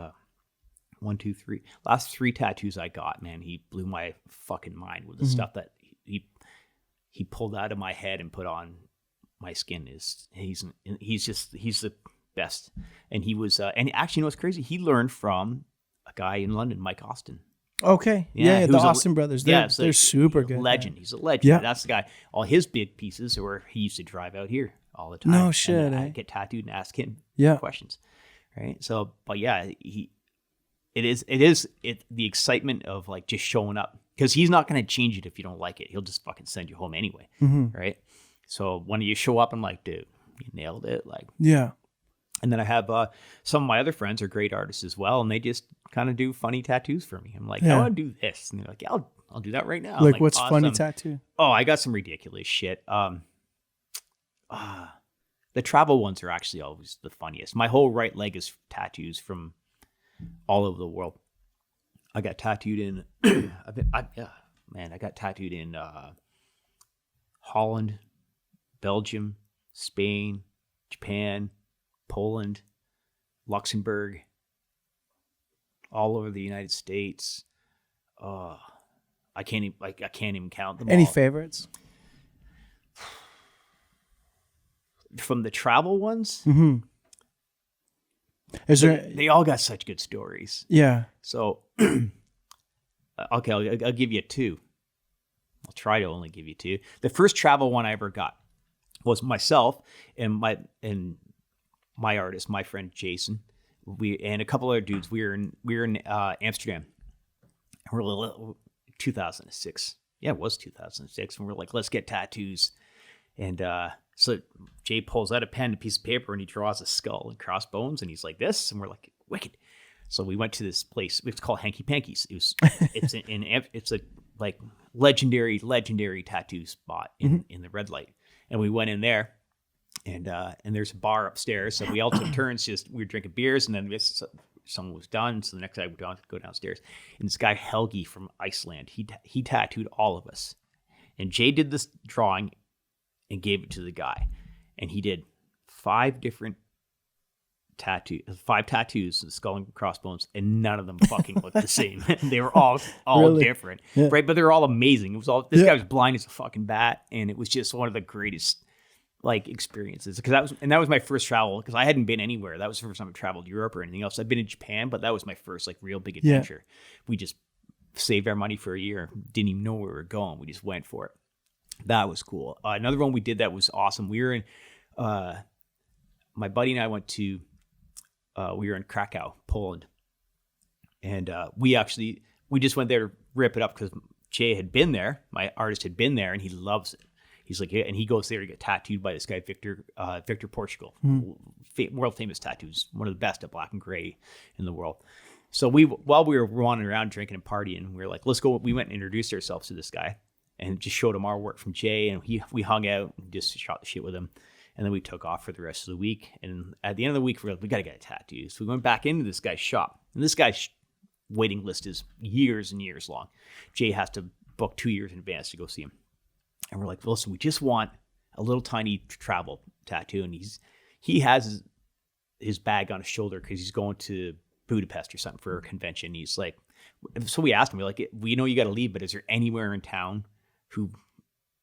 3 tattoos I got, man, he blew my fucking mind with the stuff that he pulled out of my head and put on my skin. He's the best. And he was and actually, you know what's crazy? He learned from a guy in London, Mike Austin.
Okay. Yeah, the Austin brothers. They're super good.
Legend.
Man.
He's a legend. Yeah. That's the guy. All his big pieces he used to drive out here all the time.
No shit.
And I'd get tattooed and ask him questions. Right. So, but yeah, it is the excitement of like just showing up, because he's not going to change it if you don't like it. He'll just fucking send you home anyway. Right. So when you show up, I'm like, dude, you nailed it. Like,
yeah.
And then I have some of my other friends are great artists as well, and they just kind of do funny tattoos for me. I'm like, I want to do this, and they're like, yeah, I'll do that right now.
Like what's awesome. Funny tattoo?
Oh, I got some ridiculous shit. The travel ones are actually always the funniest. My whole right leg is tattoos from all over the world. I got tattooed in. I got tattooed in Holland, Belgium, Spain, Japan, Poland, Luxembourg, all over the United States. I can't even count them.
Any
all.
Favorites?
From the travel ones?
Mm-hmm.
They all got such good stories.
Yeah.
So, okay, I'll give you 2. I'll try to only give you 2. The first travel one I ever got was myself and my artist, my friend Jason, and a couple other dudes. We were in Amsterdam. We're 2006. Yeah, it was 2006, and we're like, let's get tattoos. And so Jay pulls out a pen, a piece of paper, and he draws a skull and crossbones, and he's like this, and we're like, wicked. So we went to this place. It's called Hanky Panky's. It's a like legendary tattoo spot in the red light, and we went in there. And there's a bar upstairs, so we all took turns. We were drinking beers, and then someone was done. So the next day we go downstairs, and this guy Helgi from Iceland, he tattooed all of us. And Jay did this drawing and gave it to the guy, and he did 5 tattoos, skull and crossbones, and none of them fucking looked the same. They were all really? Different, right? But they were all amazing. It was all this guy was blind as a fucking bat, and it was just one of the greatest like experiences, because that was my first travel, because I hadn't been anywhere. That was the first time I traveled Europe or anything else. I've been in Japan, but that was my first like real big adventure. We just saved our money for a year, didn't even know where we were going. We just went for it. That was cool. Another one we did that was awesome. We were in my buddy and I went to we were in Krakow, Poland, and we just went there to rip it up, because Jay had been there, my artist had been there, and he loves it. He's like, and he goes there to get tattooed by this guy, Victor Portugal, world famous tattoos, one of the best at black and gray in the world. So while we were wandering around drinking and partying, we were like, let's go. We went and introduced ourselves to this guy and just showed him our work from Jay, and we hung out and just shot the shit with him. And then we took off for the rest of the week. And at the end of the week, we got to get a tattoo. So we went back into this guy's shop, and this guy's waiting list is years and years long. Jay has to book 2 years in advance to go see him. And we're like, listen, we just want a little tiny travel tattoo. And he has his bag on his shoulder because he's going to Budapest or something for a convention. He's like, so we asked him, we're like, we know you got to leave, but is there anywhere in town who,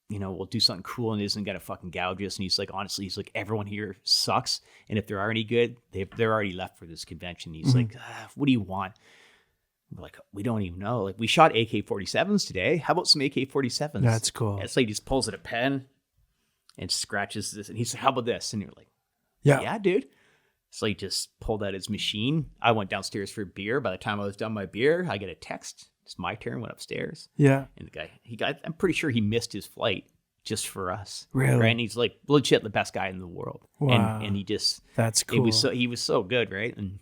will do something cool and isn't going to fucking gouge us? And he's like, honestly, everyone here sucks. And if there are any good, they're already left for this convention. He's like, what do you want? We're like, we don't even know. Like, we shot AK-47s today. How about some AK-47s?
That's cool.
And it's like he just pulls at a pen and scratches this. And he's like, how about this? And you're like,
Yeah.
yeah, dude. So he just pulled out his machine. I went downstairs for a beer. By the time I was done my beer, I get a text. It's my turn. Went upstairs.
Yeah.
And the guy, I'm pretty sure he missed his flight just for us.
Really?
Right? And he's like legit the best guy in the world.
Wow.
And he just,
That's cool.
he was so good, right? And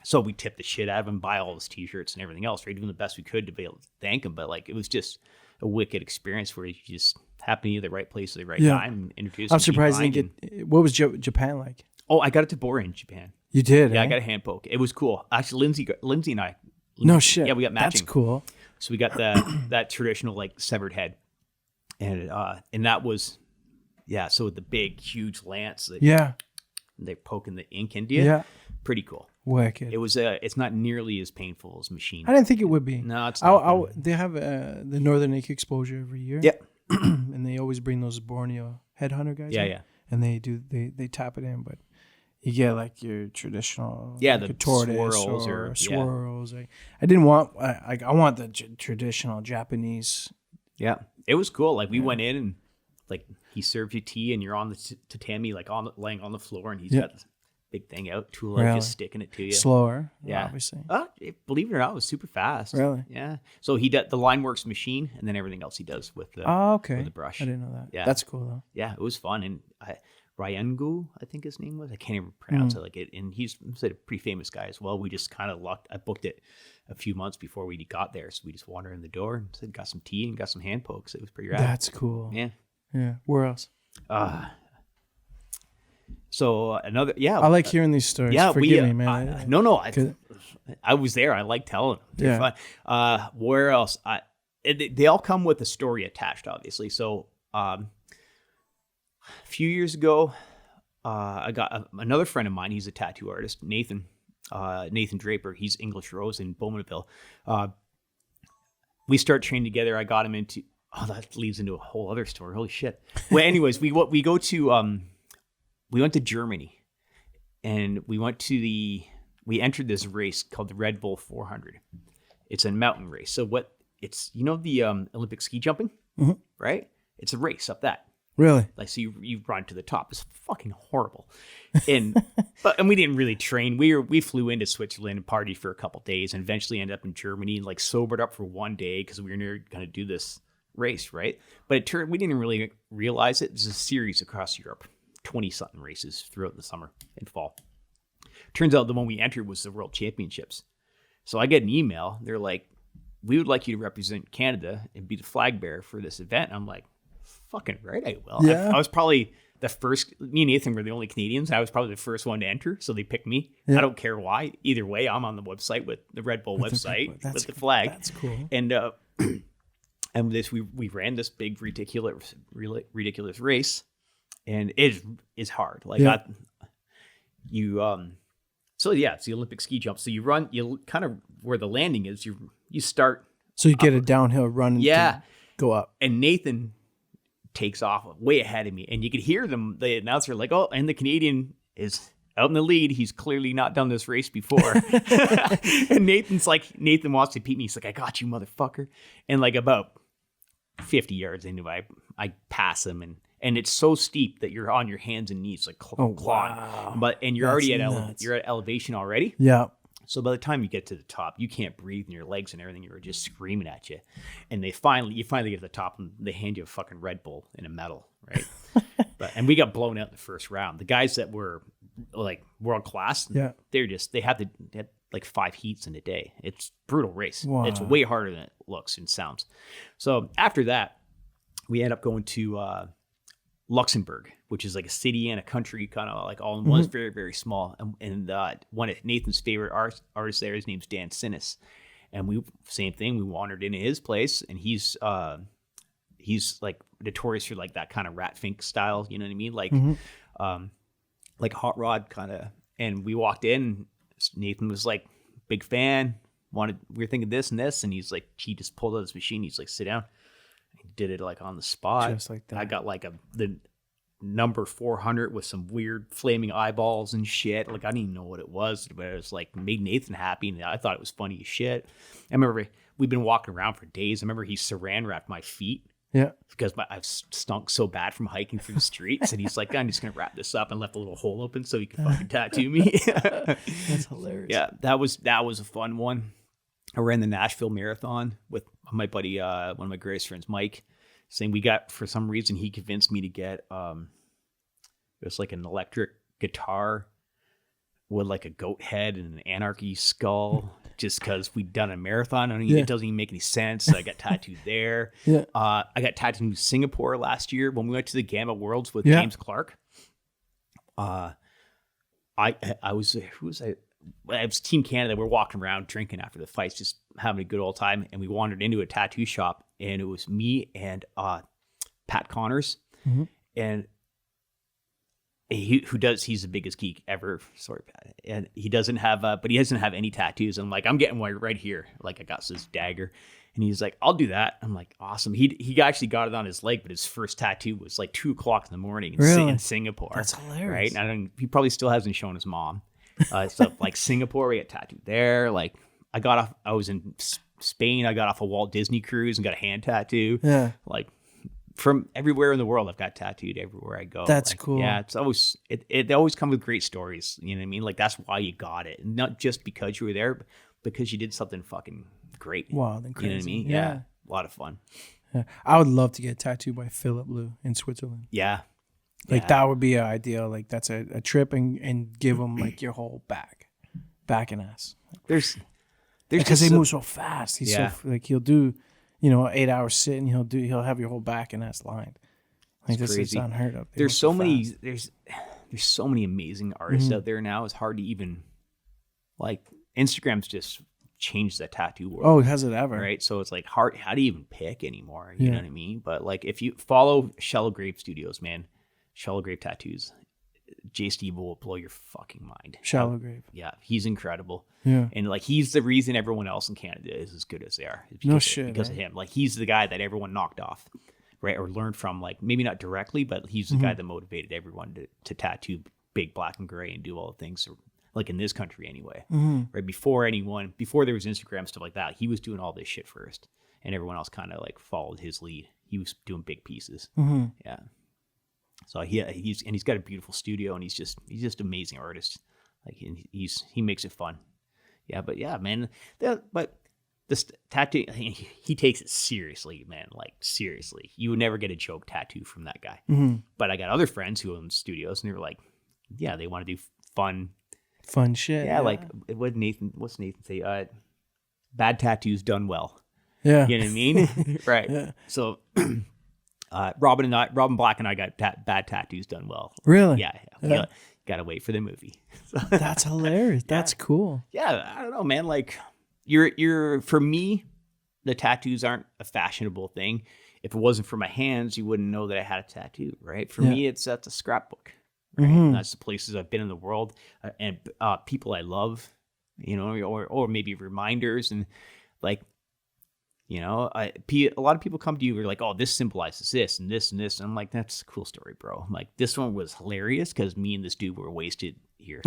so we tipped the shit out of him, buy all his t-shirts and everything else, right? Doing the best we could to be able to thank him. But like, it was just a wicked experience where you just happened to be at the right place at the right time and introduced
I'm surprised you didn't get, what was Japan like?
Oh, I got it to bore in Japan.
You did?
Yeah,
eh?
I got a hand poke. It was cool. Actually, Lindsay and I.
No shit.
Yeah, we got matching.
That's cool.
So we got that traditional like severed head, and that was, yeah. So with the big huge lance that they're poking the ink into you.
Yeah.
Pretty cool.
Wicked.
It was it's not nearly as painful as machine.
I didn't think it would be.
No, it's not.
They have the Northern Lake exposure every year.
Yep.
And they always bring those Borneo headhunter guys.
Yeah,
in,
yeah.
And they tap it in, but you get like your traditional,
the
like a tortoise
swirls
or swirls. I didn't want. I want the traditional Japanese.
Yeah, it was cool. Like we went in and like he served you tea and you're on the tatami, like laying on the floor, and he's got this big thing out, tool out, just sticking it to you.
Slower,
yeah,
obviously.
Believe it or not, it was super fast.
Really?
Yeah. So he did the line works machine, and then everything else he does with the with the brush.
I didn't know that.
Yeah,
that's cool though.
Yeah, it was fun, and Ryangu, I think his name was. I can't even pronounce it like it. And he's a pretty famous guy as well. We just kind of lucked. I booked it a few months before we got there, so we just wandered in the door and said, got some tea and got some hand pokes. It was pretty rad.
That's cool.
Yeah.
Yeah. Where else?
So another,
I like hearing these stories.
Yeah,
Forgive me, man.
No, I was there. I like telling them. They're fun. Where else? They all come with a story attached, obviously. So a few years ago, I got another friend of mine. He's a tattoo artist, Nathan Draper. He's English Rose in Bowmanville. We start training together. I got him into. Oh, that leads into a whole other story. Holy shit. Well, anyways, we go to we went to Germany, and we entered this race called the Red Bull 400. It's a mountain race. So the Olympic ski jumping, right? It's a race up that.
Really?
Like, so you run to the top. It's fucking horrible. And we didn't really train. We flew into Switzerland and partied for a couple days, and eventually ended up in Germany and like sobered up for one day because we were near going to do this race, right? But we didn't really realize it. There's a series across Europe, 20-something races throughout the summer and fall. Turns out the one we entered was the World Championships. So I get an email. They're like, we would like you to represent Canada and be the flag bearer for this event. I'm like, fucking right, I will.
Yeah.
I was probably the first. Me and Nathan were the only Canadians. I was probably the first one to enter, so they picked me.
Yeah.
I don't care why. Either way, I'm on the website with the Red Bull website with the flag.
That's cool.
And and we ran this big ridiculous race, and it is hard. Like so yeah, it's the Olympic ski jump. So you run, you kind of where the landing is. You start.
So you get a downhill run. And go up.
And Nathan takes off way ahead of me, and you could hear the announcer like, oh, and the Canadian is out in the lead. He's clearly not done this race before. And Nathan wants to beat me. He's like, I got you, motherfucker. And like about 50 yards into it, I pass him, and it's so steep that you're on your hands and knees like clawing.
Wow.
And you're already at elevation already.
Yeah.
So by the time you get to the top, you can't breathe and your legs and everything are just screaming at you. And you finally get to the top and they hand you a fucking Red Bull in a medal, right? And we got blown out in the first round. The guys that were like world class, they had like 5 heats in a day. It's a brutal race.
Wow.
It's way harder than it looks and sounds. So after that, we end up going to Luxembourg, which is like a city and a country kind of like all in one. It's very, very small. And one of Nathan's favorite artists there, his name's Dan Sinnis. And same thing, we wandered into his place, and he's like notorious for like that kind of Rat Fink style, you know what I mean? Like hot rod kind of. And we walked in, Nathan was like, big fan, we were thinking this and this, and he's like, he just pulled out his machine, he's like, sit down. He did it like on the spot.
Just like that.
I got like number 400 with some weird flaming eyeballs and shit. Like, I didn't even know what it was, but it was like made Nathan happy, and I thought it was funny as shit. I remember we've been walking around for days. I remember he saran wrapped my feet.
Yeah.
Because I've stunk so bad from hiking through the streets. And he's like, I'm just going to wrap this up, and left a little hole open so he could fucking tattoo me.
That's hilarious.
Yeah, that was a fun one. I ran the Nashville Marathon with my buddy, one of my greatest friends, Mike. Saying for some reason, he convinced me to get, it was like an electric guitar with like a goat head and an anarchy skull, just because we'd done a marathon. It doesn't even make any sense. So I got tattooed there.
Yeah.
I got tattooed in Singapore last year when we went to the Gamma Worlds with James Clark. I was Team Canada. We're walking around drinking after the fights, just having a good old time. And we wandered into a tattoo shop, and it was me and Pat Connors, and he's the biggest geek ever. Sorry, Pat. And he doesn't have, but he doesn't have any tattoos. I'm like, I'm getting one right here. Like, I got this dagger, and he's like, I'll do that. I'm like, awesome. He actually got it on his leg, but his first tattoo was like 2:00 in the morning in Singapore.
That's hilarious.
Right? And he probably still hasn't shown his mom. So like Singapore, we got tattooed there. Like, I was in Spain. I got off a Walt Disney cruise and got a hand tattoo.
Yeah.
Like, from everywhere in the world, I've got tattooed everywhere I go.
That's
like,
cool.
Yeah, it's always it always comes with great stories. You know what I mean? Like, that's why you got it, not just because you were there, but because you did something fucking great.
Wild and crazy.
You know what I mean?
Yeah.
A lot of fun.
Yeah. I would love to get tattooed by Philip Lou in Switzerland.
Yeah.
Like, that would be ideal. Like, that's a trip, and give him like your whole back and ass.
There's
because they move so fast. He's
Yeah.
so like, he'll do, 8-hour sit, and he'll have your whole back and ass lined. Like, this is
crazy.
unheard of. They
There's
move
so many.
fast.
There's so many amazing artists out there now. It's hard to even, like, Instagram's just changed the tattoo world.
Oh, has it ever?
Right. So it's like hard. How do you even pick anymore? You know what I mean? But like, if you follow Shallow Grave Studios, man, Shallow Grave Tattoos, Jay Steve will blow your fucking mind.
Shallow Grave.
Yeah, he's incredible.
Yeah.
And like, he's the reason everyone else in Canada is as good as they are. It's because of him. Like, he's the guy that everyone knocked off, right? Or learned from, like, maybe not directly, but he's the guy that motivated everyone to tattoo big black and gray and do all the things, like, in this country anyway. Right? Before there was Instagram, stuff like that, he was doing all this shit first, and everyone else kind of like followed his lead. He was doing big pieces. Yeah. So he's got a beautiful studio, and he's just amazing artist. Like, he makes it fun. Yeah, but yeah, man. But this tattoo, he takes it seriously, man. Like, seriously, you would never get a joke tattoo from that guy. But I got other friends who own studios, and they're like, yeah, they want to do fun
shit.
Yeah, like, what's Nathan say? Bad tattoos done well.
Yeah,
you know what I mean, right? Yeah. So. Robin Black and I got bad tattoos done well.
Really?
Yeah. Gotta wait for the movie.
That's hilarious. That's cool.
Yeah, I don't know, man. Like, you're for me, the tattoos aren't a fashionable thing. If it wasn't for my hands, you wouldn't know that I had a tattoo, right? For me, that's a scrapbook. Right? And that's the places I've been in the world, and people I love, or maybe reminders, and like. A lot of people come to you who are like, oh, this symbolizes this and this and this. And I'm like, that's a cool story, bro. I'm like, this one was hilarious because me and this dude were wasted here.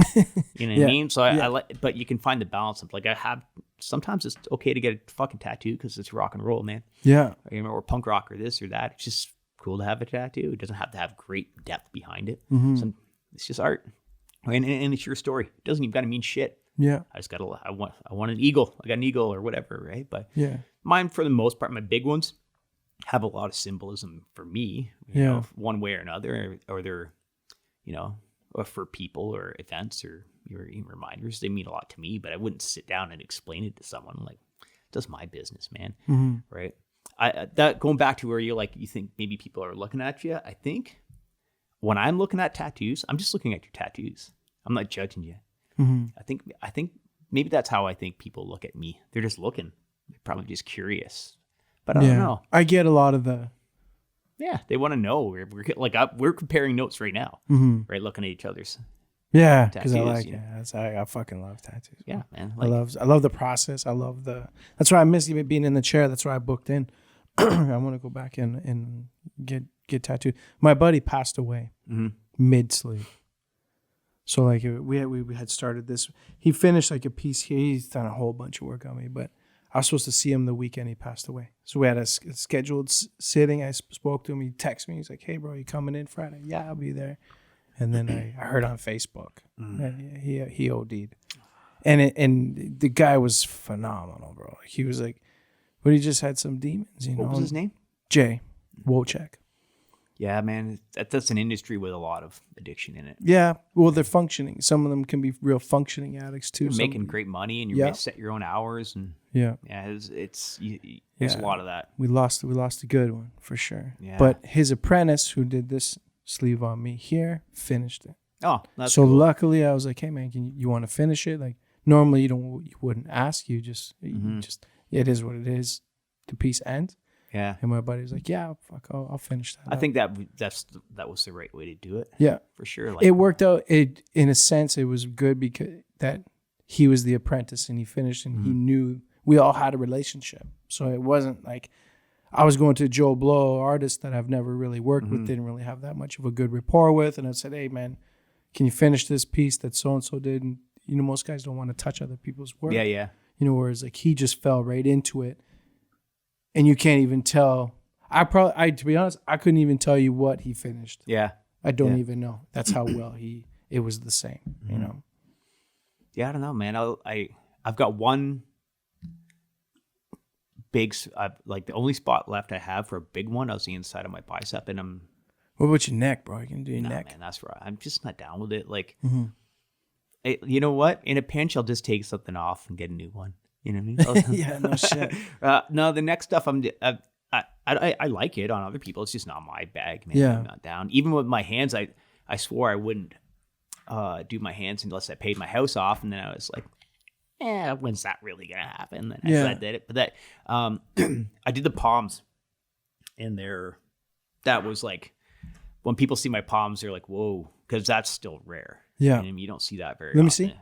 You know what I mean? So I like, but you can find the balance of, like, sometimes it's okay to get a fucking tattoo because it's rock and roll, man.
Yeah.
Or punk rock or this or that. It's just cool to have a tattoo. It doesn't have to have great depth behind it. It's just art. And it's your story. It doesn't even got to mean shit.
Yeah.
I want an eagle. I got an eagle or whatever, right? But mine, for the most part, my big ones have a lot of symbolism for me, you know, one way or another, or they're, or for people or events or even reminders. They mean a lot to me, but I wouldn't sit down and explain it to someone. Like, that's my business, man. Right? That going back to where you think maybe people are looking at you. I think when I'm looking at tattoos, I'm just looking at your tattoos. I'm not judging you. I think maybe that's how I think people look at me. They're just looking. They're probably just curious. But I don't know.
I get a lot of the.
Yeah, they want to know. We're comparing notes right now, right? Looking at each other's.
Yeah, because I like it. I fucking love tattoos.
Yeah, man.
I love the process. I love That's why I miss even being in the chair. That's why I booked in. I want to go back and get get tattooed. My buddy passed away mid-sleep. So like we had started this. He finished like a piece here. He's done a whole bunch of work on me, but I was supposed to see him the weekend he passed away. So we had a scheduled sitting. I spoke to him. He texted me. He's like, "Hey, bro, you coming in Friday?" "Yeah, I'll be there." And then I heard on Facebook that he OD'd. And the guy was phenomenal, bro. He was like, but he just had some demons, you know.
What was his name?
Jay Wojcik.
Yeah, man, that's an industry with a lot of addiction in it.
Yeah, well, they're functioning. Some of them can be real functioning addicts too.
You're making great money, and you're set your own hours, and there's a lot of that.
We lost a good one for sure.
Yeah.
But his apprentice, who did this sleeve on me here, finished it.
Oh, that's
so
cool.
Luckily, I was like, "Hey, man, you want to finish it?" Like normally, you wouldn't ask. You just it is what it is. The piece ends.
Yeah.
And my buddy was like, "Yeah, fuck, I'll finish that."
I think that was the right way to do it.
Yeah,
for sure. Like,
it worked out. It in a sense, it was good because that he was the apprentice and he finished, and he knew we all had a relationship. So it wasn't like I was going to Joe Blow, artist that I've never really worked with, didn't really have that much of a good rapport with, and I said, "Hey, man, can you finish this piece that so and so did?" And you know, most guys don't want to touch other people's work.
Yeah, yeah.
You know, whereas like he just fell right into it. And you can't even tell. To be honest, I couldn't even tell you what he finished.
Yeah.
I don't even know. That's how well it was the same, you know?
Yeah, I don't know, man. I've got one big, like the only spot left I have for a big one is the inside of my bicep. And
What about your neck, bro? You can do your neck.
Man, that's right. I'm just not down with it. Like, you know what? In a pinch, I'll just take something off and get a new one. You know what I mean?
Yeah, no shit.
No, the next stuff I like it on other people. It's just not my bag, man.
Yeah.
I'm not down. Even with my hands, I swore I wouldn't do my hands unless I paid my house off, and then I was like, when's that really gonna happen? And I did it. But that I did the palms, and that was like when people see my palms, they're like, whoa, because that's still rare.
Yeah,
and you don't see that very
Let me
often.
see.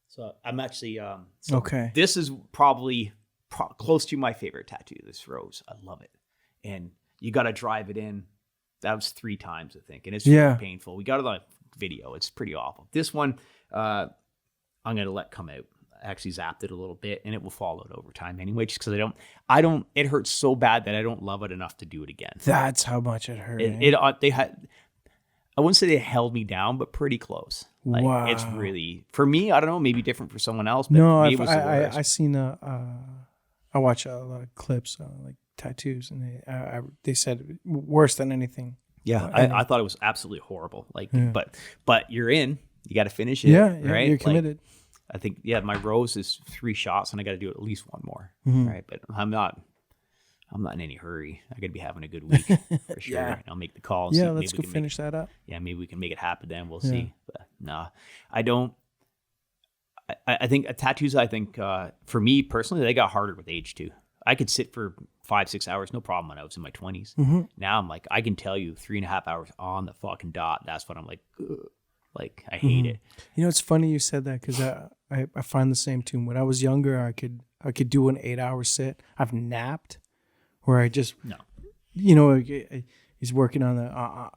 So I'm actually
okay.
This is probably close to my favorite tattoo. This rose, I love it, and you got to drive it in. That was 3 times, I think, and it's really painful. We got it on video. It's pretty awful. This one, I'm gonna let come out. I actually zapped it a little bit, and it will fall out over time anyway. Just because I don't. It hurts so bad that I don't love it enough to do it again.
That's how much it hurt.
They had. I wouldn't say they held me down, but pretty close. Like,
wow.
It's really, for me, I don't know, maybe different for someone else, but
no,
for me, it was the worst.
I seen I watch a lot of clips like tattoos, and they said worse than anything.
Yeah, I thought it was absolutely horrible. Like, but you're in, you got to finish it.
Yeah,
right.
You're committed.
Like, I think my rose is 3 shots, and I got to do at least one more. Right, but I'm not in any hurry. I got to be having a good week for sure.
Yeah.
I'll make the call.
Yeah, let's go finish that up.
Yeah, maybe we can make it happen. Then we'll see. But no, I don't. I think tattoos. I think for me personally, they got harder with age too. I could sit for 5-6 hours, no problem, when I was in my 20s. Now I'm like, I can tell you 3.5 hours on the fucking dot. That's what I'm like. Ugh. Like, I hate it.
You know, it's funny you said that because I find the same too. When I was younger, I could do an 8-hour sit. I've napped. Where I just, you know, he's working on the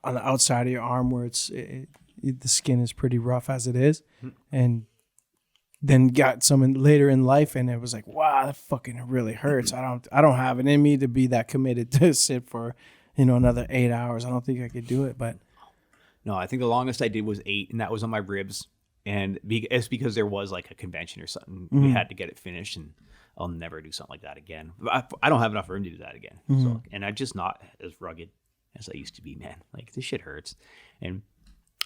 outside of your arm where the skin is pretty rough as it is, and then got some later in life, and it was like, wow, that fucking really hurts. I don't have it in me to be that committed to sit for, you know, another 8 hours. I don't think I could do it, but
no, I think the longest I did was 8, and that was on my ribs, and it's because there was like a convention or something. We had to get it finished, and I'll never do something like that again. I don't have enough room to do that again. So, and I'm just not as rugged as I used to be, man. Like, this shit hurts. And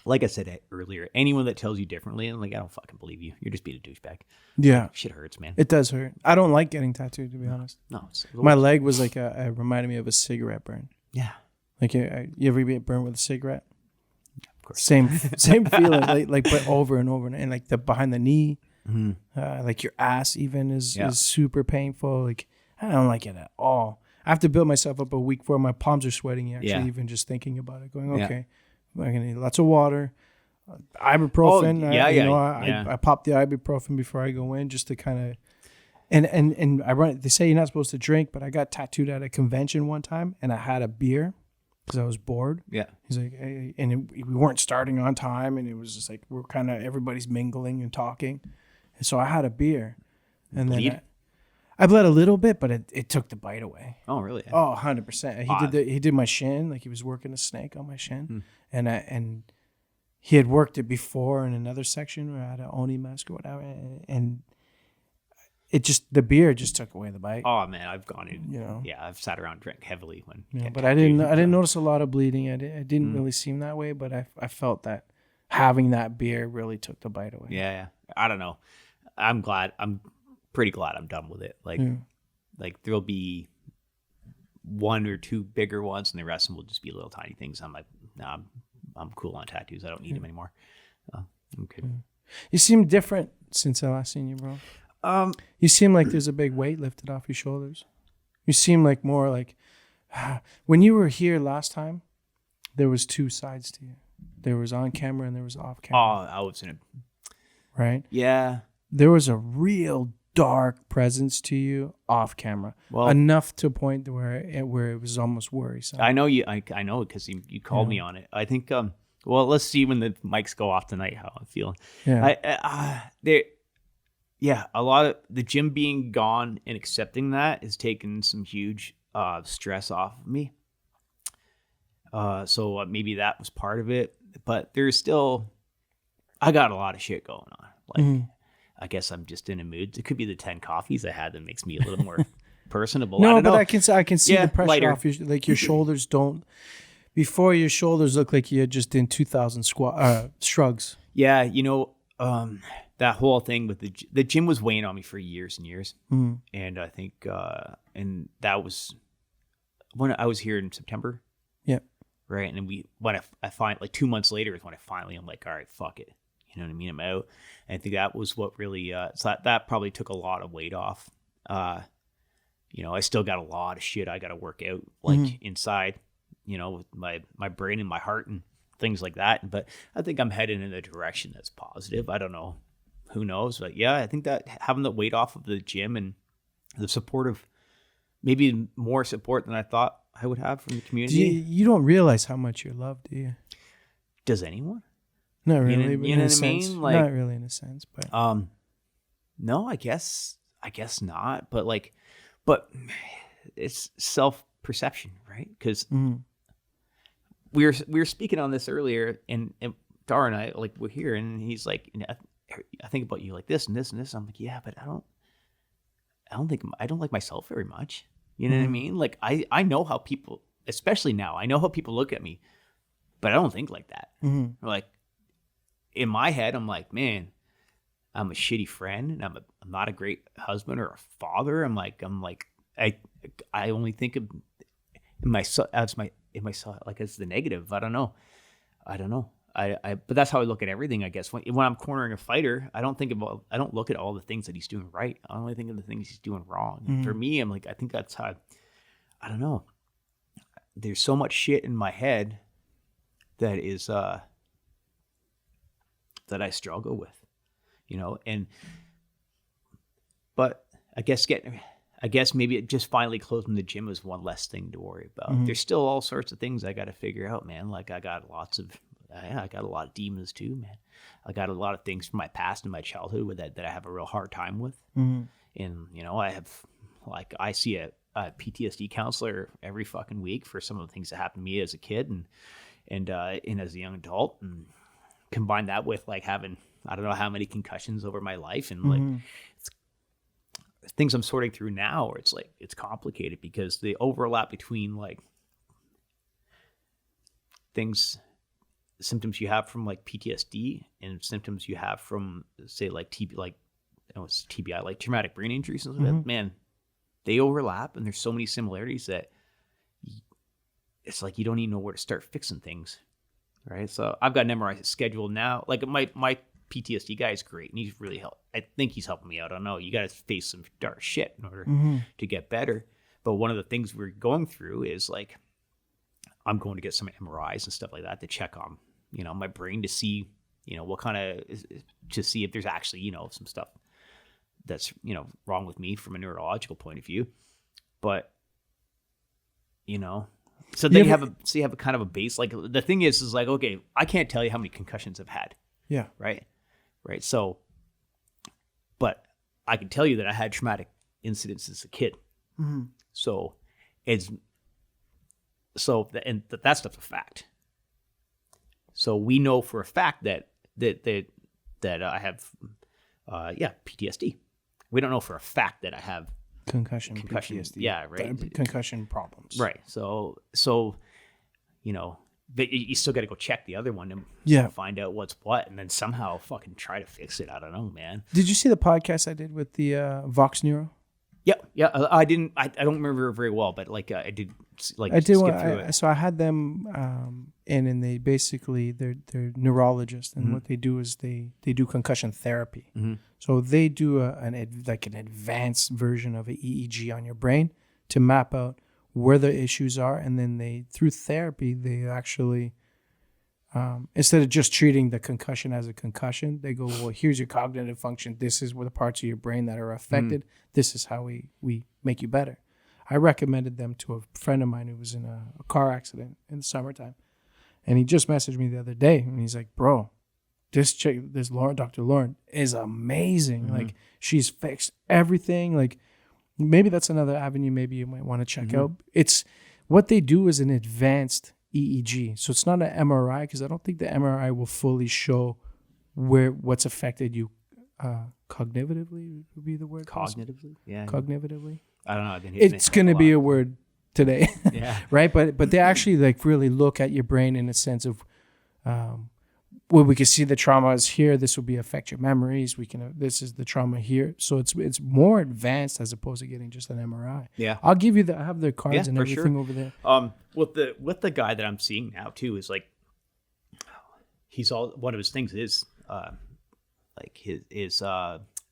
like I said earlier, anyone that tells you differently, I'm like, I don't fucking believe you. You're just being a douchebag.
Yeah.
Like, shit hurts, man.
It does hurt. I don't like getting tattooed, to be honest.
No.
My leg was like it reminded me of a cigarette burn.
Yeah.
Like, you ever get burned with a cigarette?
Of course.
Same feeling, like but over and over, and like the behind the knee. Like your ass even is super painful. Like, I don't like it at all. I have to build myself up a week before my palms are sweating actually even just thinking about it, going, okay, I'm gonna need lots of water, ibuprofen. I popped the ibuprofen before I go in just to kind of And I run. They say you're not supposed to drink, but I got tattooed at a convention one time, and I had a beer because I was bored.
Yeah.
He's like, hey, and we weren't starting on time, and it was just like we're kind of everybody's mingling and talking, and so I had a beer, and
Bleed?
then I bled a little bit, but it took the bite away.
Oh, really?
Oh, 100%. He did my shin, like he was working a snake on my shin, and he had worked it before in another section where I had an Oni mask or whatever, and it just the beer just took away the bite.
Oh man, I've gone in.
You know?
Yeah, I've sat around and drank heavily when.
But I didn't notice a lot of bleeding. It didn't really seem that way, but I felt that having that beer really took the bite away.
Yeah. I don't know. I'm pretty glad I'm done with it. Like there'll be one or two bigger ones, and the rest of them will just be little tiny things. I'm like, nah, I'm cool on tattoos. I don't need them anymore. Okay.
You seem different since I last seen you, bro. You seem like there's a big weight lifted off your shoulders. You seem like more like when you were here last time, there was two sides to you. There was on camera and there was off camera.
Oh, I was in it.
Right?
Yeah.
There was a real dark presence to you off camera. Well, enough to a point where it was almost worrisome.
I know you. I know because you called me on it. I think. Well, let's see when the mics go off tonight how I'm feeling.
Yeah.
Yeah, a lot of the gym being gone and accepting that has taken some huge stress off of me. So maybe that was part of it, but there's still, I got a lot of shit going on. Like, I guess I'm just in a mood. It could be the 10 coffees I had that makes me a little more personable.
No,
I don't know.
I can see the pressure
lighter.
off your shoulders don't. Before your shoulders look like you had just done 2,000 shrugs.
Yeah, that whole thing with the gym was weighing on me for years and years, and I think and that was when I was here in September.
Yeah,
right. And when I find like 2 months later is when I'm like, all right, fuck it. You know what I mean? I'm out. And I think that was what really so that probably took a lot of weight off. I still got a lot of shit I got to work out inside. With my brain and my heart and things like that. But I think I'm heading in a direction that's positive. I don't know. Who knows? But yeah, I think that having the weight off of the gym and the support of maybe more support than I thought I would have from the community.
You don't realize how much you're loved, do you?
Does anyone?
Not really.
You know what I mean? Like,
not really in a sense, but
no, I guess not. But it's self-perception, right? Because we were speaking on this earlier, and Dar and I we're here, and he's like, I think about you like this and this and this. I'm like, yeah, but I don't like myself very much. You know what I mean? Like I know how people, especially now, I know how people look at me, but I don't think like that. Like in my head, I'm like, man, I'm a shitty friend, and I'm not a great husband or a father. I'm like I only think of myself as the negative. I don't know. But that's how I look at everything, I guess. When I'm cornering a fighter, I don't look at all the things that he's doing right. I only think of the things he's doing wrong. And for me, I'm like, I think that's how, I don't know. There's so much shit in my head that is, that I struggle with, but I guess maybe it just finally closing the gym is one less thing to worry about. There's still all sorts of things I got to figure out, man. Like I got a lot of demons too, man. I got a lot of things from my past and my childhood with that I have a real hard time with. And, I see a PTSD counselor every fucking week for some of the things that happened to me as a kid and as a young adult, and combine that with having, I don't know how many concussions over my life. And it's things I'm sorting through now where it's complicated because the overlap between symptoms you have from PTSD and symptoms you have from say TBI, like traumatic brain injuries and stuff, man, they overlap, and there's so many similarities that it's like you don't even know where to start fixing things, right? So I've got an MRI scheduled now. Like my PTSD guy is great, and he's really I think he's helping me out. I don't know. You got to face some dark shit in order to get better. But one of the things we're going through is I'm going to get some MRIs and stuff like that to check on, my brain to see, what kind of, to see if there's actually, some stuff that's, wrong with me from a neurological point of view. But, so then you have a kind of a base. Like the thing is like, okay, I can't tell you how many concussions I've had.
Yeah.
Right. So, but I can tell you that I had traumatic incidents as a kid.
Mm-hmm.
So that's stuff's a fact. So we know for a fact that I have, PTSD. We don't know for a fact that I have
concussion,
PTSD.
Yeah,
right.
Concussion problems.
Right. So but you still got to go check the other one and find out what's what, and then somehow fucking try to fix it. I don't know, man.
Did you see the podcast I did with the Vox Neuro?
Yeah. I didn't. I don't remember very well, but like I did. Like
I did.
skip through it.
So I had them and they basically they're neurologists, and what they do is they do concussion therapy.
Mm-hmm.
So they do an advanced version of an EEG on your brain to map out where the issues are, and then through therapy they actually instead of just treating the concussion as a concussion, they go, well, here's your cognitive function, this is where the parts of your brain that are affected, this is how we make you better. I recommended them to a friend of mine who was in a car accident in the summertime, and he just messaged me the other day, and he's like, bro, this chick, this Lauren, Dr. Lauren, is amazing. Like, she's fixed everything. Like, maybe that's another avenue maybe you might want to check out. It's what they do is an advanced EEG. So it's not an MRI, because I don't think the MRI will fully show what's affected you cognitively would be the word.
Cognitively? Yeah.
Cognitively.
I don't know.
It's going to be a word today.
Yeah.
Right? But they actually like really look at your brain in a sense of well, we can see the trauma is here. This will affect your memories. This is the trauma here. So it's more advanced as opposed to getting just an MRI.
Yeah.
I'll give you I have the cards and everything over there.
With the guy that I'm seeing now too is like, one of his things is like his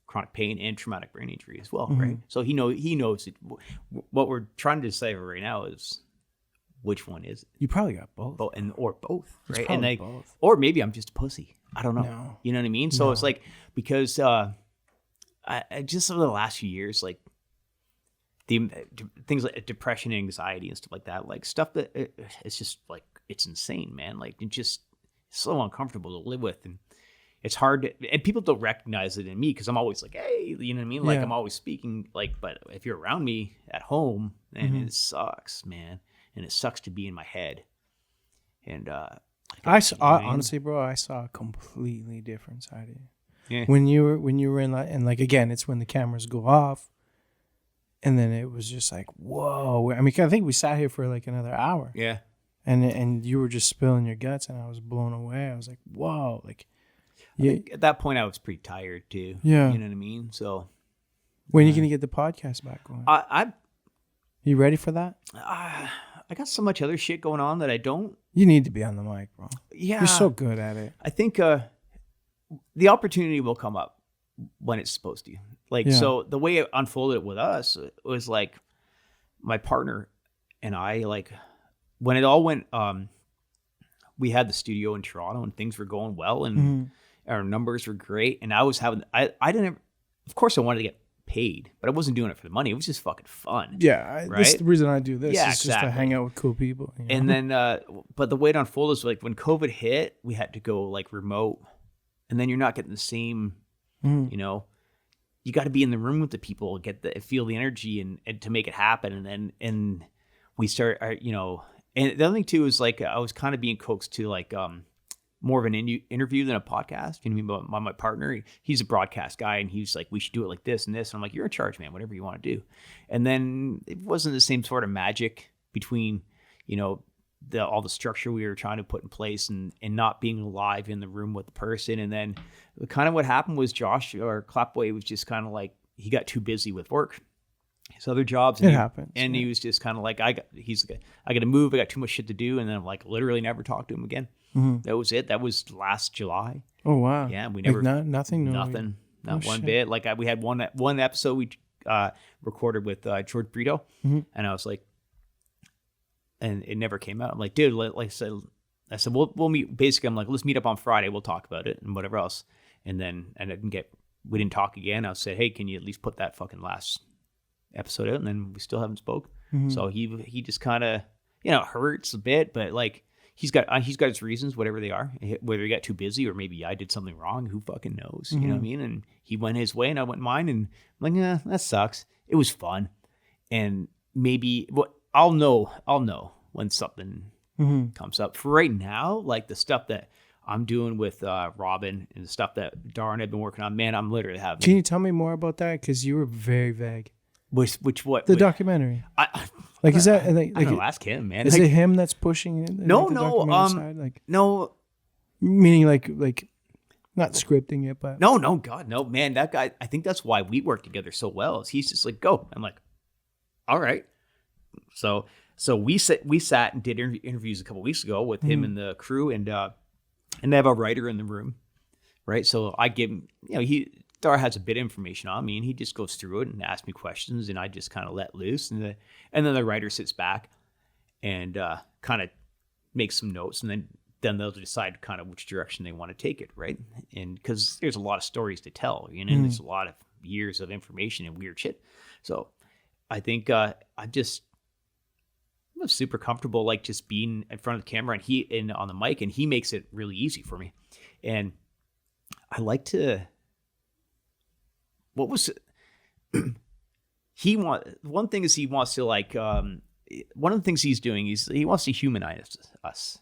chronic pain and traumatic brain injury as well, right? So he knows it. What we're trying to decipher right now is which one is it?
You probably got both.
Or both, right?
And
both. Or maybe I'm just a pussy. I don't know.
No.
You know what I mean? So it's like, because I just over the last few years, like the things like depression and anxiety and stuff like that, like stuff that it's just like, it's insane, man. Like it's just so uncomfortable to live with, and it's hard and people don't recognize it in me because I'm always like, hey, you know what I mean? Like I'm always speaking, like, but if you're around me at home, then it sucks, man. And it sucks to be in my head. And
honestly, bro, I saw a completely different side of you.
Yeah.
When you were in and like again, it's when the cameras go off, and then it was just like, whoa. I mean, I think we sat here for like another hour.
Yeah.
And you were just spilling your guts, and I was blown away. I was like, whoa, like. Yeah.
At that point, I was pretty tired too.
Yeah.
You know what I mean? So.
When are you gonna get the podcast back going? You ready for that?
I got so much other shit going on that I don't.
You need to be on the mic, bro.
Yeah.
You're so good at it.
I think the opportunity will come up when it's supposed to. Like, so the way it unfolded with us was like my partner and I, like, when it all went, we had the studio in Toronto and things were going well and our numbers were great. And I was having, I didn't, of course I wanted to get paid, but I wasn't doing it for the money. It was just fucking fun.
Yeah,
right?
That's the reason I do this.
Yeah,
it's just to hang out with cool people. You know?
And then, but the way it unfolded is like when COVID hit, we had to go like remote, and then you're not getting the same, you know, you got to be in the room with the people, feel the energy and to make it happen. And we start, you know, and the other thing too is like I was kind of being coaxed to like more of an interview than a podcast. You know what I mean? My partner, he's a broadcast guy, and he's like, we should do it like this and this. And I'm like, you're in charge, man, whatever you want to do. And then it wasn't the same sort of magic between, you know, all the structure we were trying to put in place and not being live in the room with the person. And then kind of what happened was Josh or Clapway was just kind of like, he got too busy with work, his other jobs.
It happens.
And he was just kind of like, I got to move. I got too much shit to do. And then I'm like, literally never talked to him again. That was it. That was last July.
Oh, wow.
Yeah. We never,
like nothing. No,
nothing. Not one bit. Like we had one episode we recorded with George Brito. And I was like, and it never came out. I'm like, dude, like I said, we'll meet. Basically, I'm like, let's meet up on Friday. We'll talk about it and whatever else. And then I didn't get we didn't talk again. I said, hey, can you at least put that fucking last episode out? And then we still haven't spoke. So he just kind of, you know, it hurts a bit, but like he's got his reasons, whatever they are, whether he got too busy or maybe I did something wrong. Who fucking knows? You know what I mean? And he went his way and I went mine, and I'm like, yeah, that sucks. It was fun. And maybe I'll know when something comes up. For right now, like the stuff that I'm doing with Robin and the stuff that Dar and I've been working on, man, I'm literally having.
Can you tell me more about that? Because you were very vague.
Which
the documentary? Like, is that like?
I don't know, ask him, man.
Is
like,
it him that's pushing it?
No,
like, the documentary side? Like,
no.
Meaning like not scripting it, but
no, God, no, man. That guy. I think that's why we work together so well. Is he's just like, go. I'm like, all right. So we sat and did interviews a couple weeks ago with him and the crew, and they have a writer in the room, right? So I give him, you know, Dar has a bit of information on me, and he just goes through it and asks me questions, and I just kind of let loose, and then the writer sits back and kind of makes some notes, and then they'll decide kind of which direction they want to take it, right? And because there's a lot of stories to tell, you know, and there's a lot of years of information and weird shit. So I think I'm super comfortable, like just being in front of the camera and on the mic, and he makes it really easy for me. And I like to. One thing is he wants to like, one of the things he's doing is he wants to humanize us,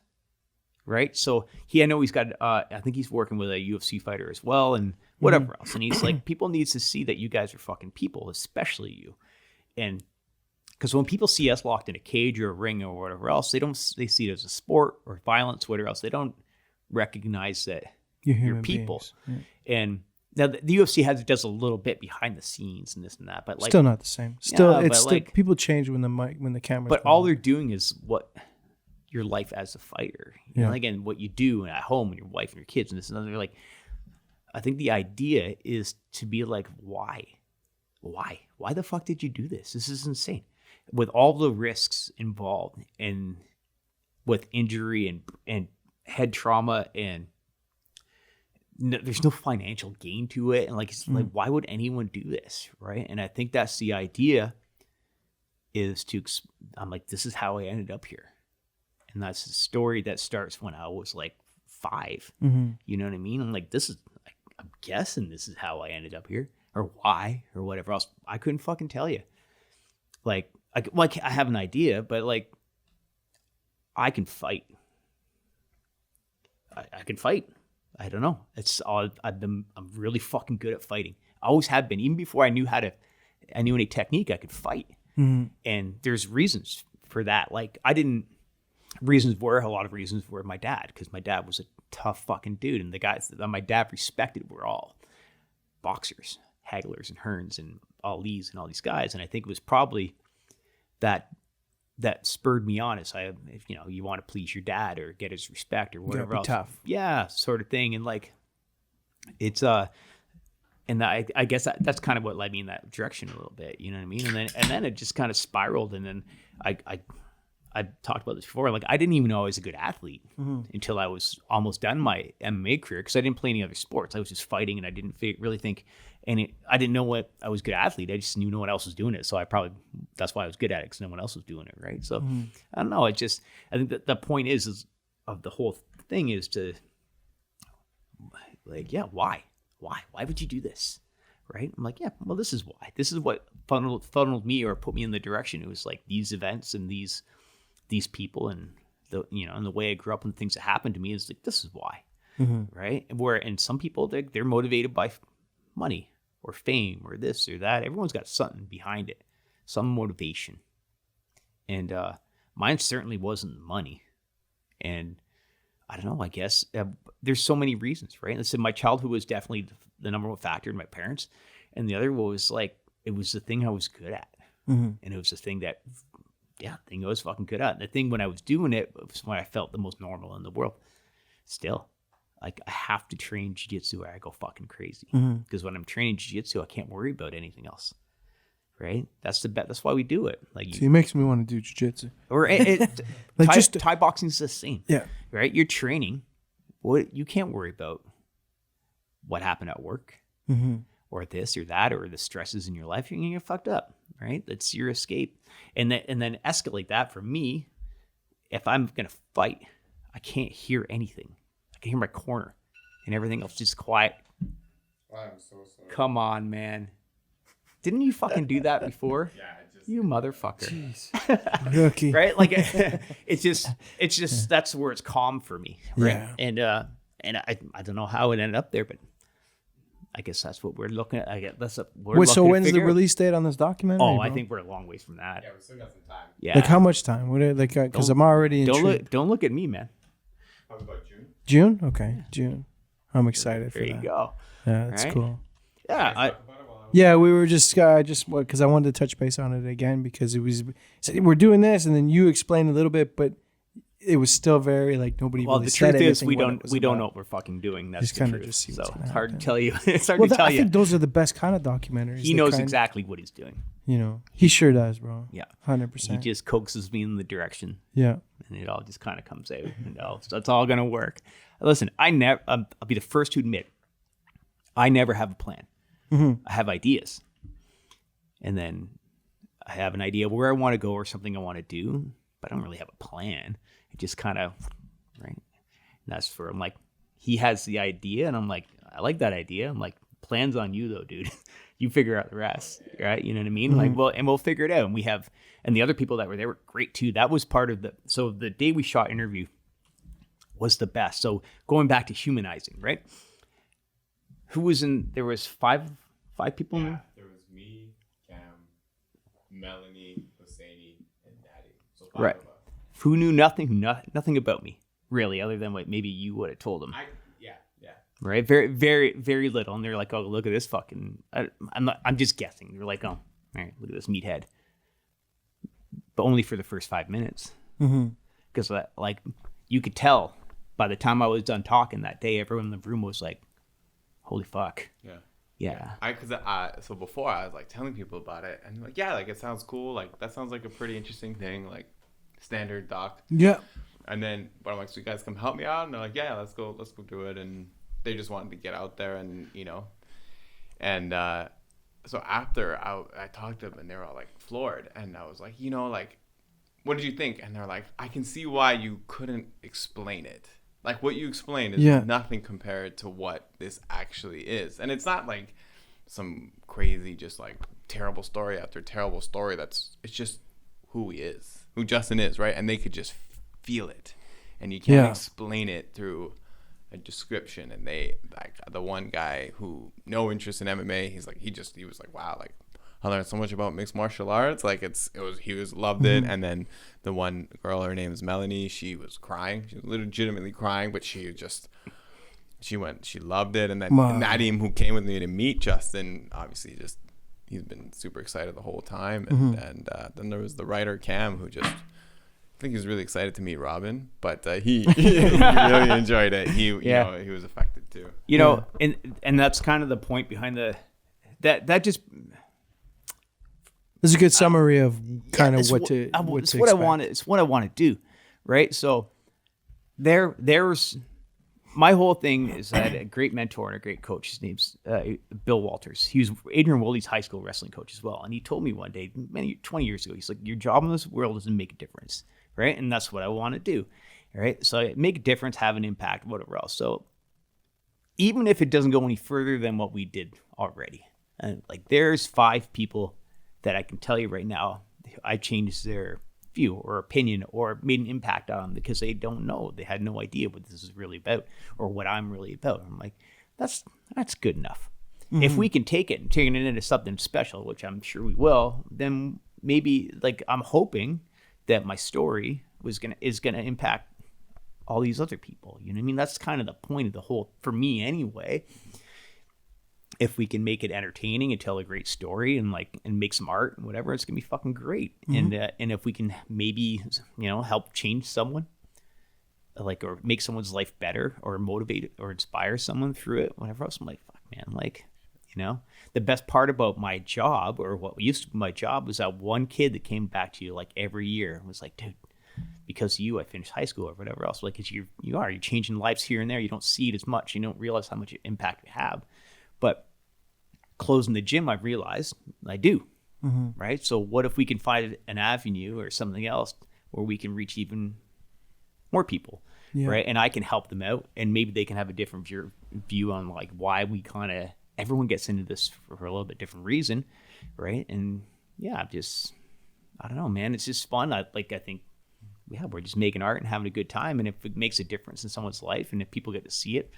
right? So I know he's got, I think he's working with a UFC fighter as well and whatever else. And he's like, people needs to see that you guys are fucking people, especially you. And because when people see us locked in a cage or a ring or whatever else, they see it as a sport or violence, whatever else. They don't recognize that you're people. Yeah. And now the UFC does a little bit behind the scenes and this and that, but like
still not the same. People change when the camera.
But all they're doing is what your life as a fighter. You know, again, what you do at home with your wife and your kids and this and that. They're like, I think the idea is to be like, why the fuck did you do this? This is insane. With all the risks involved and with injury and head trauma and. No, there's no financial gain to it, and like it's like, why would anyone do this, right? And I think that's the idea. I'm like, this is how I ended up here, and that's the story that starts when I was like 5. You know what I mean? I'm like, I'm guessing this is how I ended up here, or why, or whatever else. I couldn't fucking tell you. Like I have an idea, but like, I can fight. I can fight. I don't know. It's all I'm really fucking good at fighting. I always have been. Even before I knew any technique, I could fight. And there's reasons for that. Like a lot of reasons were my dad, because my dad was a tough fucking dude. And the guys that my dad respected were all boxers, Haglers and Hearns and Ali's and all these guys. And I think it was probably that spurred me on, if you know, you want to please your dad or get his respect or whatever else.
Tough.
Yeah, sort of thing. And like, it's, and I guess that's kind of what led me in that direction a little bit, you know what I mean? And then it just kind of spiraled. And then I talked about this before. Like, I didn't even know I was a good athlete until I was almost done my MMA career, because I didn't play any other sports. I was just fighting, and I didn't really think, I didn't know what I was good athlete. I just knew no one else was doing it. So that's why I was good at it, because no one else was doing it, right? So I don't know. I think that the point is of the whole thing is to, like, yeah, why would you do this? Right? I'm like, yeah, well, this is why. This is what funneled me or put me in the direction. It was like these events and these people and and the way I grew up and the things that happened to me is like, this is why, right? And some people, they're motivated by money or fame or this or that. Everyone's got something behind it, some motivation. And mine certainly wasn't money. And I don't know, I guess there's so many reasons, right? Listen, my childhood was definitely the number one factor in my parents. And the other was like, it was the thing I was good at. And it was the thing that, thing I was fucking good at. And the thing when I was doing it was when I felt the most normal in the world. Still, like, I have to train jiu-jitsu or I go fucking crazy. Because when I'm training jiu-jitsu, I can't worry about anything else. Right? That's why we do it. Like,
so it makes me want to do jiu-jitsu.
Or like Thai boxing is the same. Yeah. Right? You're training. You can't worry about what happened at work. or this or that, or the stresses in your life, you're gonna get fucked up, right? That's your escape. And then escalate that. For me, if I'm gonna fight, I can't hear anything. I can hear my corner and everything else just quiet.
I'm so sorry.
Come on, man. Didn't you fucking do that before?
Yeah,
You motherfucker.
Jeez. Rookie.
Right? Like it's just that's where it's calm for me. Right.
Yeah.
And I don't know how it ended up there, but I guess that's what we're looking at. I guess that's what we're
Wait, so
looking to
when's the
figure out.
release date on this documentary?
Oh,
bro?
I think we're a long ways from that.
Yeah, we still got some time.
Yeah.
Like how much time? What? Like because I'm already intrigued.
Don't look at me, man.
Probably about June.
June? Okay, June. I'm excited for
There
that.
you go.
Yeah, that's
Right?
cool.
Yeah.
Yeah, we were just because I wanted to touch base on it again because it was we're doing this and then you explained a little bit, but it was still very like nobody.
Well,
really
the
said
truth is
anything
we don't
about.
know what we're fucking doing. That's
Just
the
kinda
truth.
just see
So
what's gonna
it's hard to
happen.
tell you. It's hard
Well,
to tell
I
you.
think those are the best kind of documentaries.
He knows exactly what he's doing.
You know, he sure does, bro.
Yeah.
100%.
He just coaxes me in the direction,
Yeah.
and it all just kind of comes out. And so it's all gonna work. Listen, I'll be the first to admit, I never have a plan. I have ideas, and then I have an idea where I want to go or something I want to do, but I don't really have a plan. It just kind of, right? And that's for, I'm like, he has the idea, and I'm like, I like that idea. I'm like, plans on you though, dude. You figure out the rest, right? You know what I mean? Like, well, and we'll figure it out. And and the other people that were there were great too. That was part of so the day we shot Interview was the best. So going back to humanizing, right? There was five people in there?
There was me, Cam, Melanie, Hosseini, and Daddy. So 5
Right.
of us.
Who knew nothing about me, really, other than what maybe you would have told them.
Yeah.
Right? Very, very, very little. And they're like, oh, look at this fucking, I'm just guessing. They're like, oh, all right, look at this meathead. But only for the first 5 minutes. Because like you could tell by the time I was done talking that day, everyone in the room was like, holy fuck. Yeah.
So before I was like telling people about it and like, yeah, like it sounds cool. Like that sounds like a pretty interesting thing. Like standard doc.
Yeah.
And then, but I'm like, so you guys come help me out? And they're like, yeah, let's go do it. And they just wanted to get out there and, and so after I talked to them and they were all like floored. And I was like, like, what did you think? And they're like, I can see why you couldn't explain it. Like what you explained is nothing compared to what this actually is. And it's not like some crazy, just like terrible story after terrible story. It's just who he is, who Justin is, right? And they could just feel it. And you can't explain it through a description. And they, like the one guy who no interest in MMA, he was like, wow, like I learned so much about mixed martial arts. Like he loved it. And then the one girl, her name is Melanie. She was crying. She was legitimately crying, but she loved it. And then Nadim, who came with me to meet Justin, obviously he's been super excited the whole time. And then there was the writer Cam, who I think he was really excited to meet Robin, but he really enjoyed it. He was affected too.
And that's kind of the point behind that just.
This is a good summary of kind of
it's
what to
it's
what
what I
expect.
want. It's what I want to do, right? So there's my whole thing is that a great mentor and a great coach. His name's Bill Walters. He was Adrian Wooley's high school wrestling coach as well, and he told me one day, 20 years ago, he's like, "Your job in this world is to make a difference, right?" And that's what I want to do, right? So make a difference, have an impact, whatever else. So even if it doesn't go any further than what we did already, and like there's 5 people that I can tell you right now, I changed their view or opinion or made an impact on them because they don't know. They had no idea what this is really about or what I'm really about. I'm like, that's good enough. If we can take it and turn it into something special, which I'm sure we will, then maybe like I'm hoping that my story is gonna impact all these other people. You know what I mean? That's kind of the point of the whole, for me anyway. If we can make it entertaining and tell a great story and make some art and whatever, it's gonna be fucking great. And if we can maybe help change someone, or make someone's life better or motivate or inspire someone through it, whatever else, I'm like, fuck, man, the best part about my job, or what used to be my job, was that one kid that came back to you like every year and was like, dude, because of you I finished high school or whatever else. Like, you're changing lives here and there. You don't see it as much. You don't realize how much impact you have. But closing the gym, I realized I do. Right. So what if we can find an avenue or something else where we can reach even more people, right? And I can help them out, and maybe they can have a different view on like why we kind of, everyone gets into this for a little bit different reason, right? And yeah, I don't know, man, it's just fun. I think, yeah, we're just making art and having a good time, and if it makes a difference in someone's life, and if people get to see it,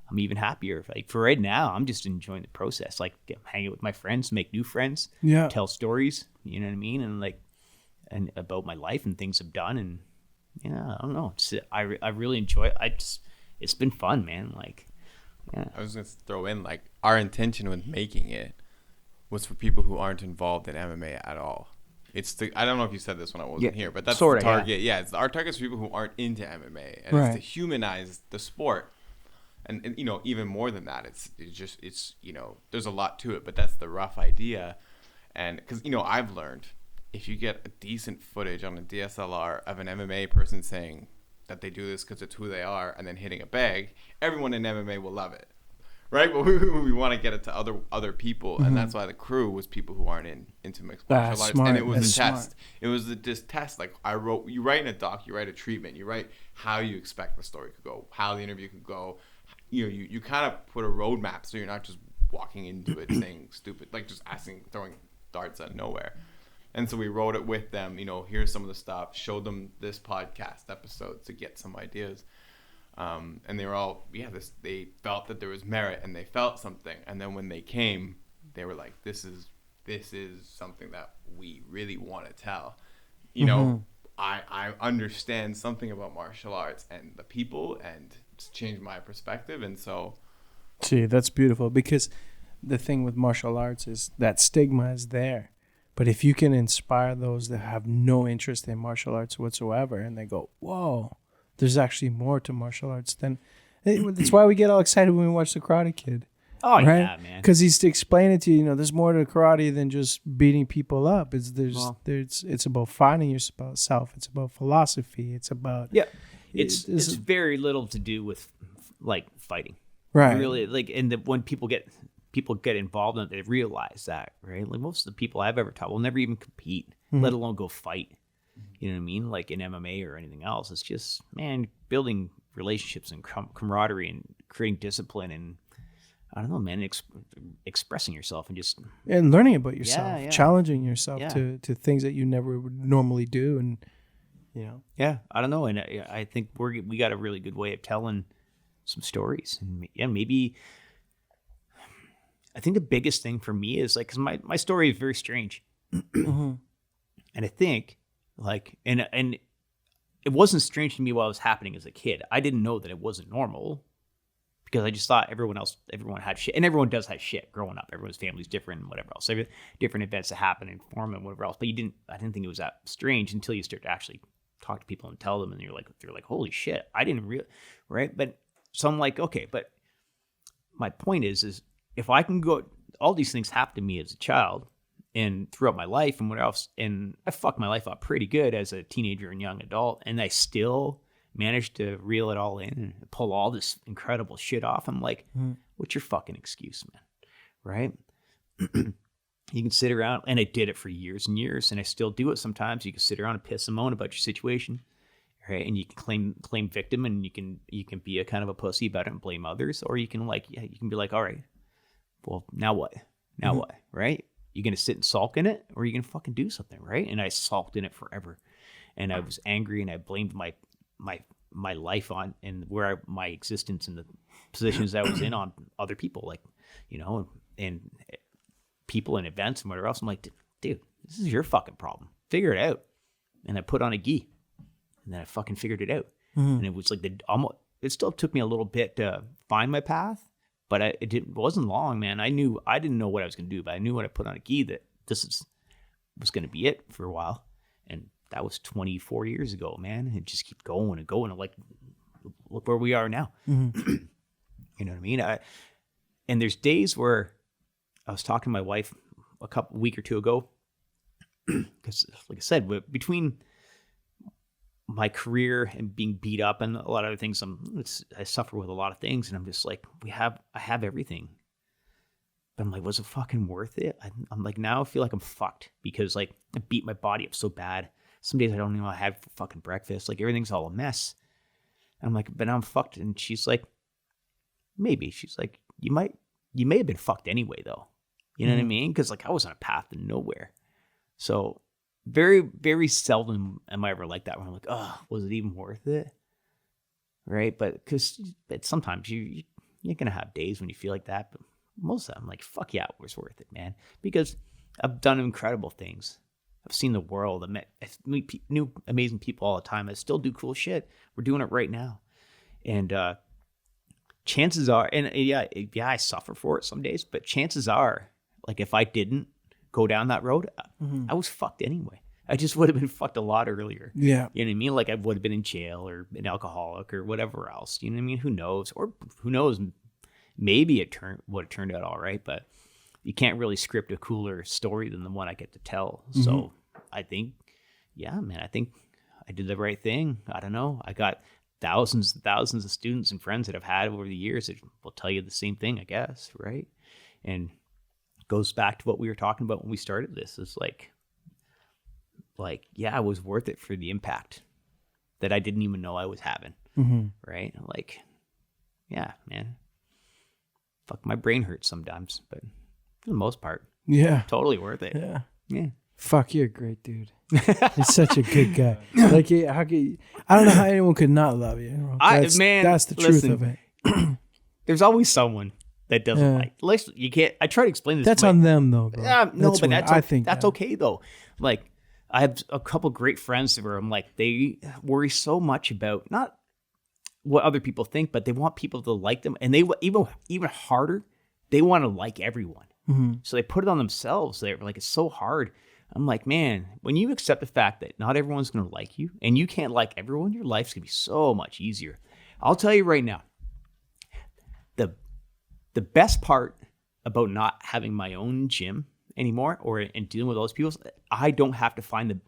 I'm even happier. Like for right now, I'm just enjoying the process, like hang out with my friends, make new friends, tell stories, you know what I mean, and about my life and things I've done, and yeah, I don't know. I really enjoy it. It's been fun, man. Like, yeah.
I was going to throw in, like, our intention with making it was for people who aren't involved in MMA at all. I don't know if you said this when I wasn't here, but that's the target. Yeah, our target is for people who aren't into MMA, and it's to humanize the sport. And you know, even more than that, it's you know, there's a lot to it, but that's the rough idea. And because, you know, I've learned, if you get a decent footage on a DSLR of an MMA person saying that they do this because it's who they are, and then hitting a bag, everyone in MMA will love it, right? But we want to get it to other people, and that's why the crew was people who aren't into mixed martial arts. And it was a test. It was this test. Like you write in a doc, you write a treatment, you write how you expect the story could go, how the interview could go. You know, you kind of put a roadmap, so you're not just walking into it saying stupid, like just throwing darts out of nowhere. And so we wrote it with them, you know, here's some of the stuff, showed them this podcast episode to get some ideas. And they were all, they felt that there was merit, and they felt something. And then when they came, they were like, this is something that we really want to tell. You know, I understand something about martial arts and the people, and it's changed my perspective. And so.
See, that's beautiful, because the thing with martial arts is that stigma is there. But if you can inspire those that have no interest in martial arts whatsoever, and they go, whoa, there's actually more to martial arts than... That's why we get all excited when we watch The Karate Kid.
Oh,
right?
Yeah, man.
Because he's explaining to you, you know, there's more to karate than just beating people up. It's about finding yourself. It's about philosophy. It's about...
Yeah. It's very little to do with, like, fighting.
Right.
Really, like, and when people get involved in it, they realize that, right? Like most of the people I've ever taught will never even compete, let alone go fight. You know what I mean? Like in MMA or anything else. It's just, man, building relationships and camaraderie and creating discipline and, I don't know, man, expressing yourself and
learning about yourself, challenging yourself to things that you never would normally do. And, you know. Yeah,
I don't know. And I think we got a really good way of telling some stories. And yeah, maybe... I think the biggest thing for me is like, because my story is very strange, and I think like, and it wasn't strange to me while it was happening as a kid. I didn't know that it wasn't normal, because I just thought everyone had shit, and everyone does have shit growing up. Everyone's family's different and whatever else. Different events that happen and form and whatever else. But I didn't think it was that strange until you start to actually talk to people and tell them, and they're like, holy shit, I didn't really, right? But so I'm like, okay, but my point is if I can go, all these things happened to me as a child and throughout my life and whatever else, and I fucked my life up pretty good as a teenager and young adult, and I still managed to reel it all in and pull all this incredible shit off. I'm like, what's your fucking excuse, man? Right? You can sit around, and I did it for years and years, and I still do it sometimes. You can sit around and piss and moan about your situation, right? And you can claim victim, and you can be a kind of a pussy about it and blame others, or you can you can be like, all right, well, now what? Now what? Right? You gonna sit and sulk in it, or are you gonna fucking do something, right? And I sulked in it forever, and I was angry, and I blamed my life on, and my existence and the positions I was in on other people, like, you know, and people and events and whatever else. I'm like, dude, this is your fucking problem. Figure it out. And I put on a gi, and then I fucking figured it out. And it was like it still took me a little bit to find my path. But it wasn't long, man. I didn't know what I was going to do, but I knew when I put on a gi that was going to be it for a while. And that was 24 years ago, man. And just keep going and going. And like, look where we are now. You know what I mean? And there's days where I was talking to my wife a week or two ago, because like I said, between my career and being beat up and a lot of other things, I suffer with a lot of things, and I'm just like, I have everything, But I'm like, was it fucking worth it? I'm like, now I feel like I'm fucked because like I beat my body up so bad. Some days I don't even know what I had for fucking breakfast. Like everything's all a mess. And I'm like, but now I'm fucked. And she's like, maybe. She's like, you may have been fucked anyway though. You know what I mean? Because like I was on a path to nowhere. So very, very seldom am I ever like that when I'm like, oh, was it even worth it? Right? But because sometimes you're going to have days when you feel like that. But most of them, I'm like, fuck yeah, it was worth it, man. Because I've done incredible things. I've seen the world. I meet new amazing people all the time. I still do cool shit. We're doing it right now. And chances are, and yeah, I suffer for it some days, but chances are, like if I didn't go down that road, I was fucked anyway. I just would have been fucked a lot earlier.
Yeah.
You know what I mean? Like I would have been in jail or an alcoholic or whatever else. You know what I mean? Who knows? Or who knows? Maybe it would have turned out all right, but you can't really script a cooler story than the one I get to tell. So I think, yeah, man, I think I did the right thing. I don't know. I got thousands and thousands of students and friends that I've had over the years that will tell you the same thing, I guess, right? And it goes back to what we were talking about when we started this. It's like, yeah, it was worth it for the impact that I didn't even know I was having, right? Like, yeah, man. Fuck, my brain hurts sometimes, but for the most part,
yeah,
totally worth it.
Yeah. Fuck, you're a great dude. You're such a good guy. Like, how could I don't know how anyone could not love you. That's the truth of it.
There's always someone that doesn't like. Listen, you can't. I try to explain this.
That's on them, though. Bro.
Yeah, no, but
I think
that's okay though. Like, I have a couple great friends where I'm like, they worry so much about not what other people think, but they want people to like them, and they even harder, they want to like everyone. So they put it on themselves. They're like, it's so hard. I'm like, man, when you accept the fact that not everyone's going to like you and you can't like everyone, your life's going to be so much easier. I'll tell you right now, the best part about not having my own gym anymore and dealing with those people, I don't have to find the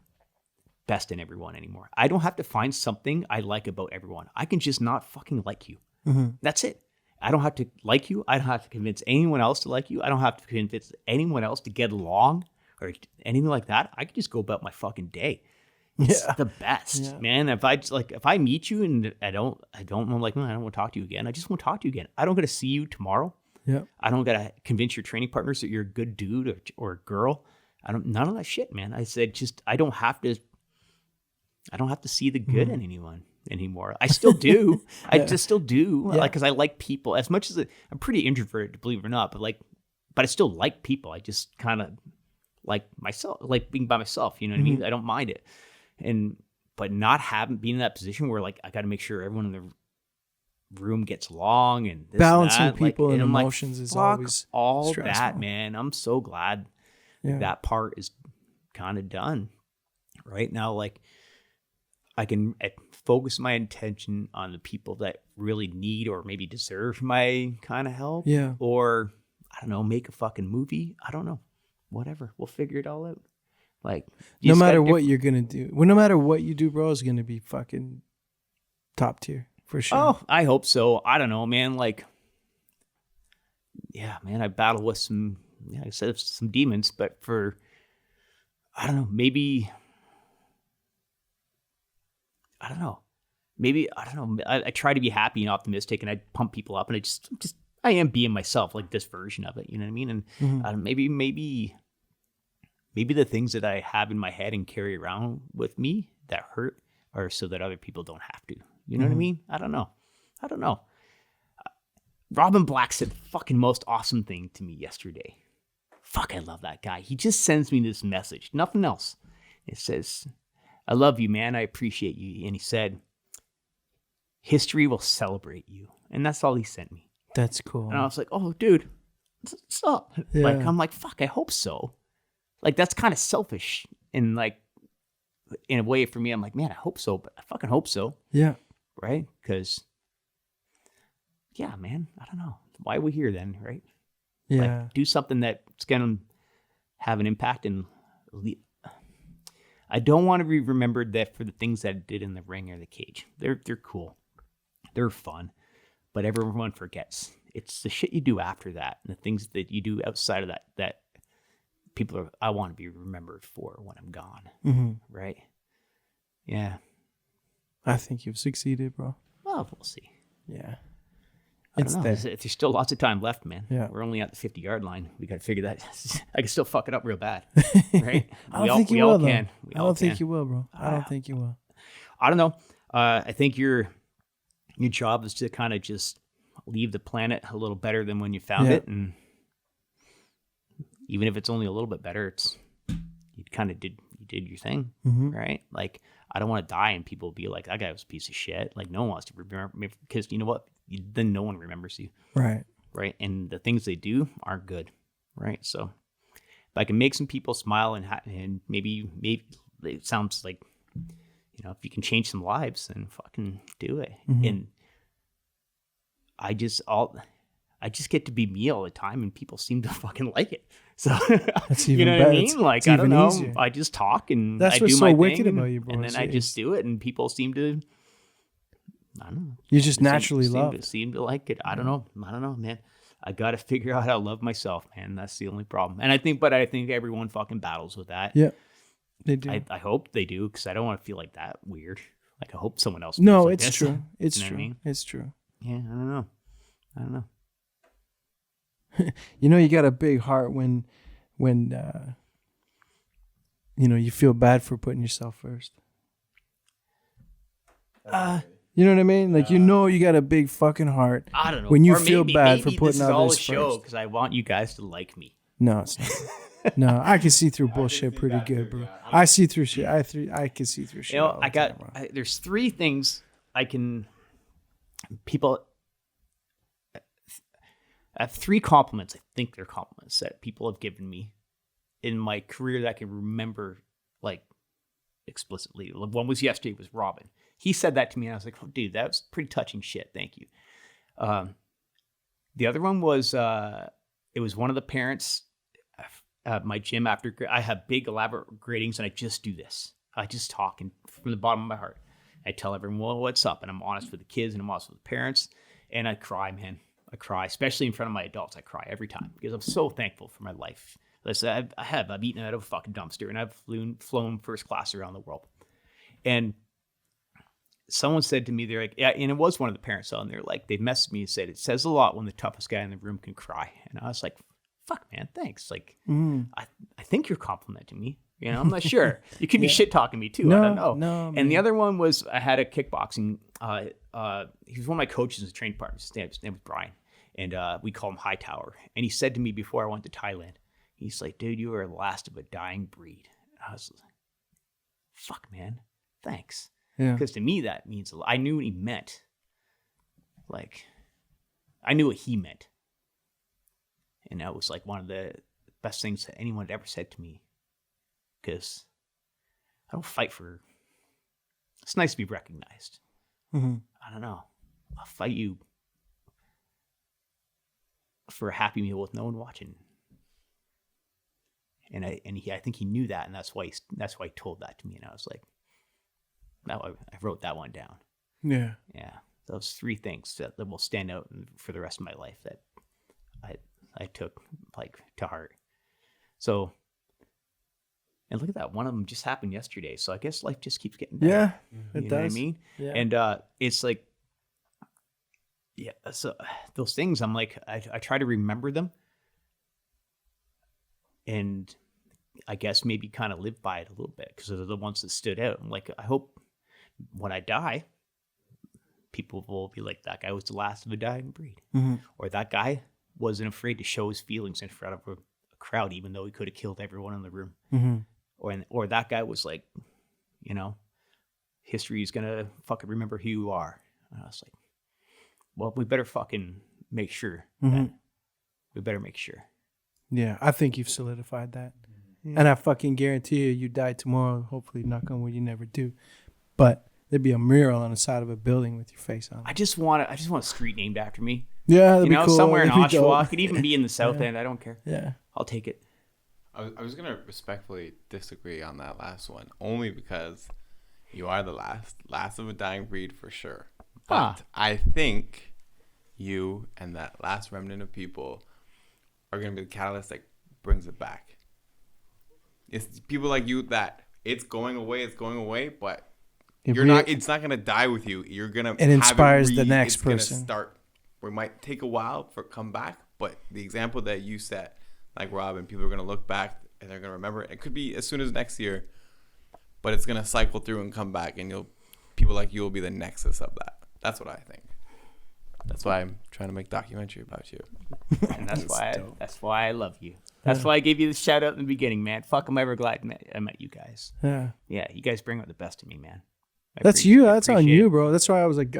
best in everyone anymore. I don't have to find something I like about everyone. I can just not fucking like you. That's it. I don't have to like you. I don't have to convince anyone else to like you. I don't have to convince anyone else to get along or anything like that. I can just go about my fucking day. It's the best, man. If I meet you and I don't want to talk to you again. I just won't talk to you again. I don't got to see you tomorrow. Yeah. I don't got to convince your training partners that you're a good dude or girl. None of that shit, man. I said, I don't have to see the good in anyone anymore. I still do. I just still do. Like, cause I like people as much as I'm pretty introverted, believe it or not, but I still like people. I just kind of like myself, like being by myself, you know what I mean? I don't mind it. But not being in that position where like, I got to make sure everyone in the room gets along and this
balancing
and that.
people
and
and
I'm
emotions
like,
is always
all
stressful.
that, man. I'm so glad that part is kind of done right now. Like, I can focus my attention on the people that really need or maybe deserve my kind of help. Yeah. Or, I don't know, make a fucking movie. I don't know. Whatever. We'll figure it all out. Like,
no matter what you're going to do. Well, no matter what you do, bro, is going to be fucking top tier for sure.
Oh, I hope so. I don't know, man. Like, yeah, man, I battle with some demons, but I don't know, maybe... I don't know. I try to be happy and optimistic, and I pump people up, and I am being myself, like this version of it. You know what I mean? And maybe the things that I have in my head and carry around with me that hurt are so that other people don't have to. You know what I mean? I don't know. Robin Black said the fucking most awesome thing to me yesterday. Fuck, I love that guy. He just sends me this message, nothing else. It says, I love you, man. I appreciate you. And he said, history will celebrate you. And that's all he sent me.
That's cool.
And I was like, oh, dude, what's up? Yeah. Like, I'm like, fuck, I hope so. Like, that's kind of selfish. And like, in a way for me, I'm like, man, I hope so. But I fucking hope so. Yeah. Right? Because, yeah, man, I don't know. Why are we here then, right? Yeah. Like, do something that's going to have an impact and I don't want to be remembered that for the things that I did in the ring or the cage. They're cool. They're fun. But everyone forgets. It's the shit you do after that and the things that you do outside of that people are, I want to be remembered for when I'm gone.
Mm-hmm.
Right? Yeah.
I think you've succeeded, bro.
Well, we'll see.
Yeah.
I
It's
don't know.
there.
There's still lots of time left, man.
Yeah.
We're only at the 50-yard line. We got to figure that. I can still fuck it up real bad, right?
I don't think you will, though. I don't think
can.
you will, bro. I don't think you will.
I don't know. I think your job is to kind of just leave the planet a little better than when you found it, and even if it's only a little bit better, it's you did your thing, right? Like, I don't want to die and people be like, that guy was a piece of shit. Like, no one wants to remember me, because you know what? Then no one remembers you.
Right.
And the things they do aren't good. Right. So if I can make some people smile and maybe it sounds like, you know, if you can change some lives, then fucking do it. And I just get to be me all the time, and people seem to fucking like it. So
That's even
you know
better.
what I mean? Like, I don't know.
Easier.
I just talk and
that's
I
what's
do
so
my
wicked
thing,
about you, bro.
and then I just do it, and people seem to, I don't know.
You just naturally love.
Seem to like it. I don't know, man. I got to figure out how to love myself, man. That's the only problem. And I think everyone fucking battles with that.
Yeah, they do.
I hope they do, because I don't want to feel like that weird. Like, I hope someone else.
No,
feels like
it's
this.
true. It's
You know
true.
what I mean?
It's true.
Yeah, I don't know.
You know, you got a big heart when you know, you feel bad for putting yourself first. You know what I mean? Like, you know, you got a big fucking heart.
I don't know.
When you
Or
feel
maybe
bad for
this
putting
is all a
others
show
first.
because I want you guys to like me.
No, it's not. No, I can see through bullshit pretty good, bro. I see through shit. I can see through shit.
You know,
all the time, bro.
there's three things I have three compliments. I think they're compliments that people have given me in my career that I can remember, like, explicitly. One was yesterday, was Robin. He said that to me, and I was like, oh, dude, that was pretty touching shit. Thank you. The other one was, it was one of the parents at my gym after. I have big elaborate gradings, and I just do this. I just talk from the bottom of my heart. I tell everyone, well, what's up? And I'm honest with the kids, and I'm honest with the parents. And I cry, man. I cry, especially in front of my adults. I cry every time because I'm so thankful for my life. Listen, I've eaten out of a fucking dumpster, and I've flown first class around the world. And someone said to me, they're like, yeah, and it was one of the parents on there, like, they messaged me and said, it says a lot when the toughest guy in the room can cry. And I was like, fuck, man, thanks. Like, I think you're complimenting me. You know, I'm not sure. You could be shit talking me too. I don't know.
No,
and the other one was, I had a kickboxing. He was one of my coaches and training partners. His name was Brian, and we call him Hightower. And he said to me before I went to Thailand, he's like, dude, you are the last of a dying breed. And I was like, fuck, man, thanks.
Yeah.
Because to me that means a lot. I knew what he meant. Like, I knew what he meant. And that was like one of the best things that anyone had ever said to me. Because I don't fight for... It's nice to be recognized.
Mm-hmm.
I don't know. I'll fight you for a Happy Meal with no one watching. And I think he knew that, and that's why he told that to me. And I was like, now I wrote that one down.
Yeah.
Yeah. Those three things that will stand out for the rest of my life that I took, like, to heart. So, and look at that. One of them just happened yesterday. So I guess life just keeps getting better.
Yeah,
You
it
know what I
does.
mean?
Yeah.
And it's like, yeah, so those things, I'm like, I try to remember them. And I guess maybe kind of live by it a little bit, because they're the ones that stood out. I'm like, I hope when I die, people will be like, that guy was the last of a dying breed.
Mm-hmm.
Or that guy wasn't afraid to show his feelings in front of a crowd, even though he could have killed everyone in the room.
Mm-hmm.
Or that guy was like, you know, history is going to fucking remember who you are. And I was like, well, we better fucking make sure.
Mm-hmm.
We better make sure.
Yeah, I think you've solidified that. Yeah. And I fucking guarantee you die tomorrow. Hopefully, knock on wood, you never do. But there'd be a mural on the side of a building with your face on it.
I just want a street named after me.
Yeah, that'd
You
be
know,
cool.
somewhere in
That'd be
Oshawa.
dope.
It could even be in the South End. I don't care.
Yeah.
I'll take it.
I was going to respectfully disagree on that last one, only because you are the last of a dying breed for sure. But I think you and that last remnant of people are going to be the catalyst that brings it back. It's people like you that it's going away, but it's not going to die with you. You're going to,
it inspires the next
it's
person.
Gonna start. We might take a while for it to come back, but the example that you set, like Rob, and people are going to look back and they're going to remember it. It could be as soon as next year, but it's going to cycle through and come back, and people like you will be the nexus of that. That's what I think. That's why I'm trying to make a documentary about you.
And that's why I love you. That's why I gave you the shout out in the beginning, man. Fuck, I'm ever glad I met you guys.
Yeah.
Yeah, you guys bring out the best in me, man.
That's you. That's on you, bro. That's why I was like,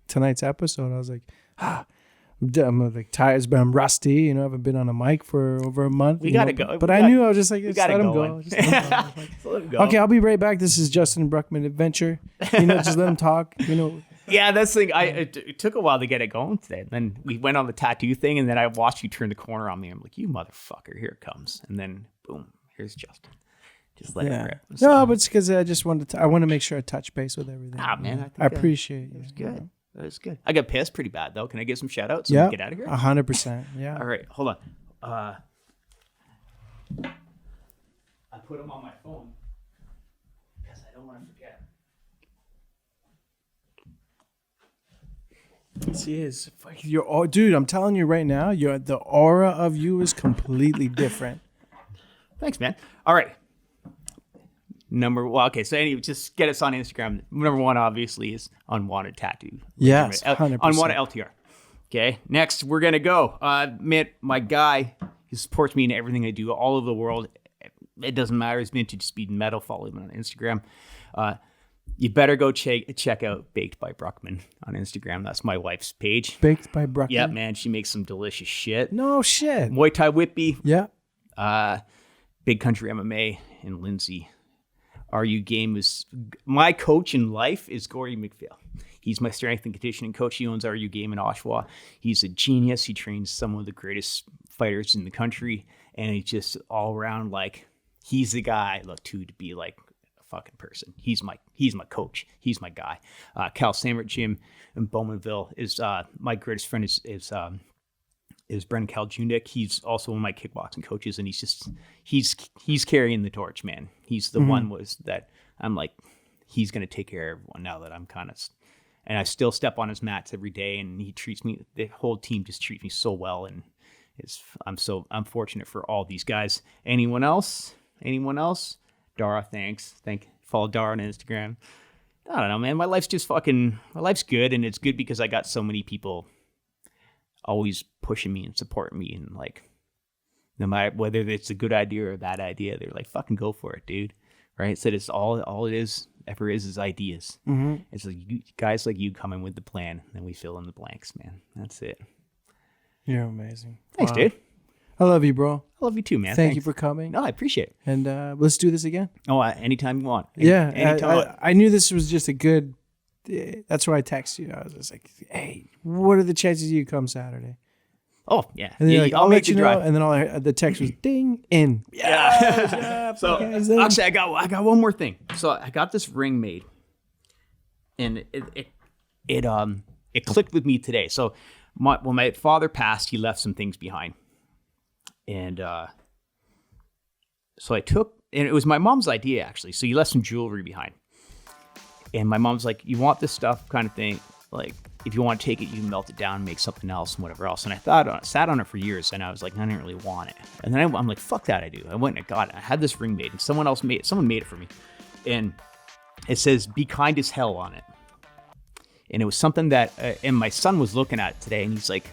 tonight's episode, I was like, I'm like tired, but I'm rusty. You know, I haven't been on a mic for over a month.
We gotta go.
But I knew I was just like, just let him go. Just
let him go.
Okay, I'll be right back. This is Justin Bruckmann Adventure. You know, just let him talk. You know.
Yeah, that's the thing. It took a while to get it going today. And then we went on the tattoo thing, and then I watched you turn the corner on me. I'm like, you motherfucker, here it comes. And then boom, here's Justin. Just let it rip. So,
no, but it's because I just wanted to. I want to make sure I touch base with everything.
Man,
I appreciate you.
It's good. You know? That's good. I got pissed pretty bad though. Can I give some shout outs?
Yeah,
get out of here.
100%. Yeah.
All right, hold on. I put them on my phone because I don't want to forget.
She is. Dude, I'm telling you right now, the aura of you is completely different.
Thanks, man. All right. Okay, so anyway, just get us on Instagram. Number one, obviously, is Unwanted Tattoo.
Yes, 100%.
Unwanted LTR. Okay, next, we're going to go. My guy, he supports me in everything I do all over the world. It doesn't matter. It's Vintage Speed Metal. Follow him on Instagram. You better go check out Baked by Bruckmann on Instagram. That's my wife's page.
Baked by Bruckmann?
Yeah, man. She makes some delicious shit.
No shit.
Muay Thai Whippy.
Yeah.
Big Country MMA and Lindsay. RU Game is my coach in life is Gordy McPhail. He's my strength and conditioning coach. He owns RU Game in Oshawa. He's a genius. He trains some of the greatest fighters in the country, and he's just all around like he's the guy I look to be like a fucking person. He's my coach. He's my guy. Cal Samert Gym in Bowmanville is my greatest friend is Brendan Kaljundik. He's also one of my kickboxing coaches, and he's carrying the torch, man. He's the one that I'm like, he's going to take care of everyone now that I'm kind of, and I still step on his mats every day, and he treats me, the whole team just treats me so well, and I'm fortunate for all these guys. Anyone else? Dara, thanks. Follow Dara on Instagram. I don't know, man. My life's good, and it's good because I got so many people always pushing me and supporting me, and like no matter whether it's a good idea or a bad idea, they're like, fucking go for it, dude. Right? So it's all it is ideas. It's like guys like you coming with the plan, and then we fill in the blanks, man. That's it.
You're amazing.
Thanks, dude.
I love you, bro.
I love you too, man.
Thank you for coming.
No, I appreciate it.
And let's do this again.
Oh, anytime you want.
Anytime. I knew this was just a good. That's why I texted you. I was just like, "Hey, what are the chances you come Saturday?"
Oh yeah,
and then like, I'll
make
let you know.
drive.
And then the text was ding in.
Yeah. So actually, I got one more thing. So I got this ring made, and it clicked with me today. So when my father passed, he left some things behind, and so I took, and it was my mom's idea actually. So he left some jewelry behind. And my mom's like, you want this stuff kind of thing? Like, if you want to take it, you can melt it down and make something else and whatever else. And I sat on it for years, and I was like, I didn't really want it. And then I'm like, fuck that, I do. I went and I got it. I had this ring made, and someone made it for me. And it says, be kind as hell on it. And it was something that, and my son was looking at it today, and he's like,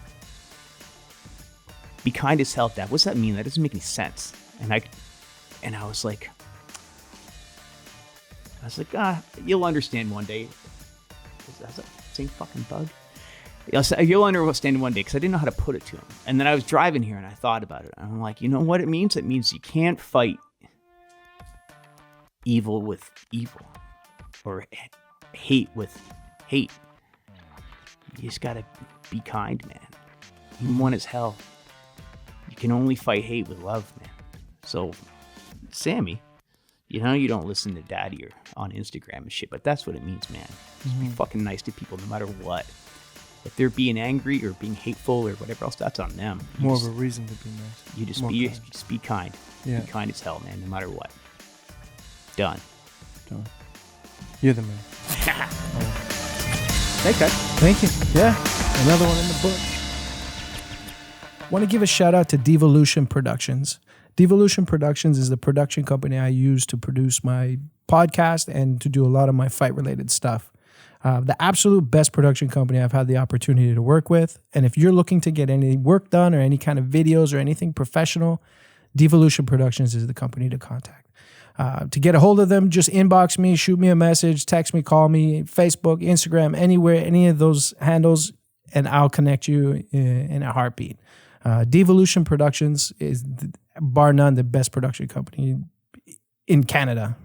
be kind as hell, Dad. What's that mean? That doesn't make any sense. And I was like, you'll understand one day. Is that the same fucking bug? You'll understand one day, because I didn't know how to put it to him. And then I was driving here, and I thought about it. And I'm like, you know what it means? It means you can't fight evil with evil, or hate with hate. You just gotta be kind, man. Even one is hell. You can only fight hate with love, man. So, Sammy, you know you don't listen to Daddy or on Instagram and shit, but that's what it means, man. Just be fucking nice to people no matter what. If they're being angry or being hateful or whatever else, that's on them.
More of a reason to be nice.
You just
More
be
kind.
just be kind.
Yeah.
Be kind as hell, man, no matter what. Done.
You're the man.
Okay.
Thank you. Yeah. Another one in the book. Want to give a shout out to Devolution Productions. Devolution Productions is the production company I use to produce my podcast and to do a lot of my fight-related stuff. The absolute best production company I've had the opportunity to work with. And if you're looking to get any work done or any kind of videos or anything professional, Devolution Productions is the company to contact. To get a hold of them, just inbox me, shoot me a message, text me, call me, Facebook, Instagram, anywhere, any of those handles, and I'll connect you in a heartbeat. Devolution Productions is, bar none, the best production company in Canada.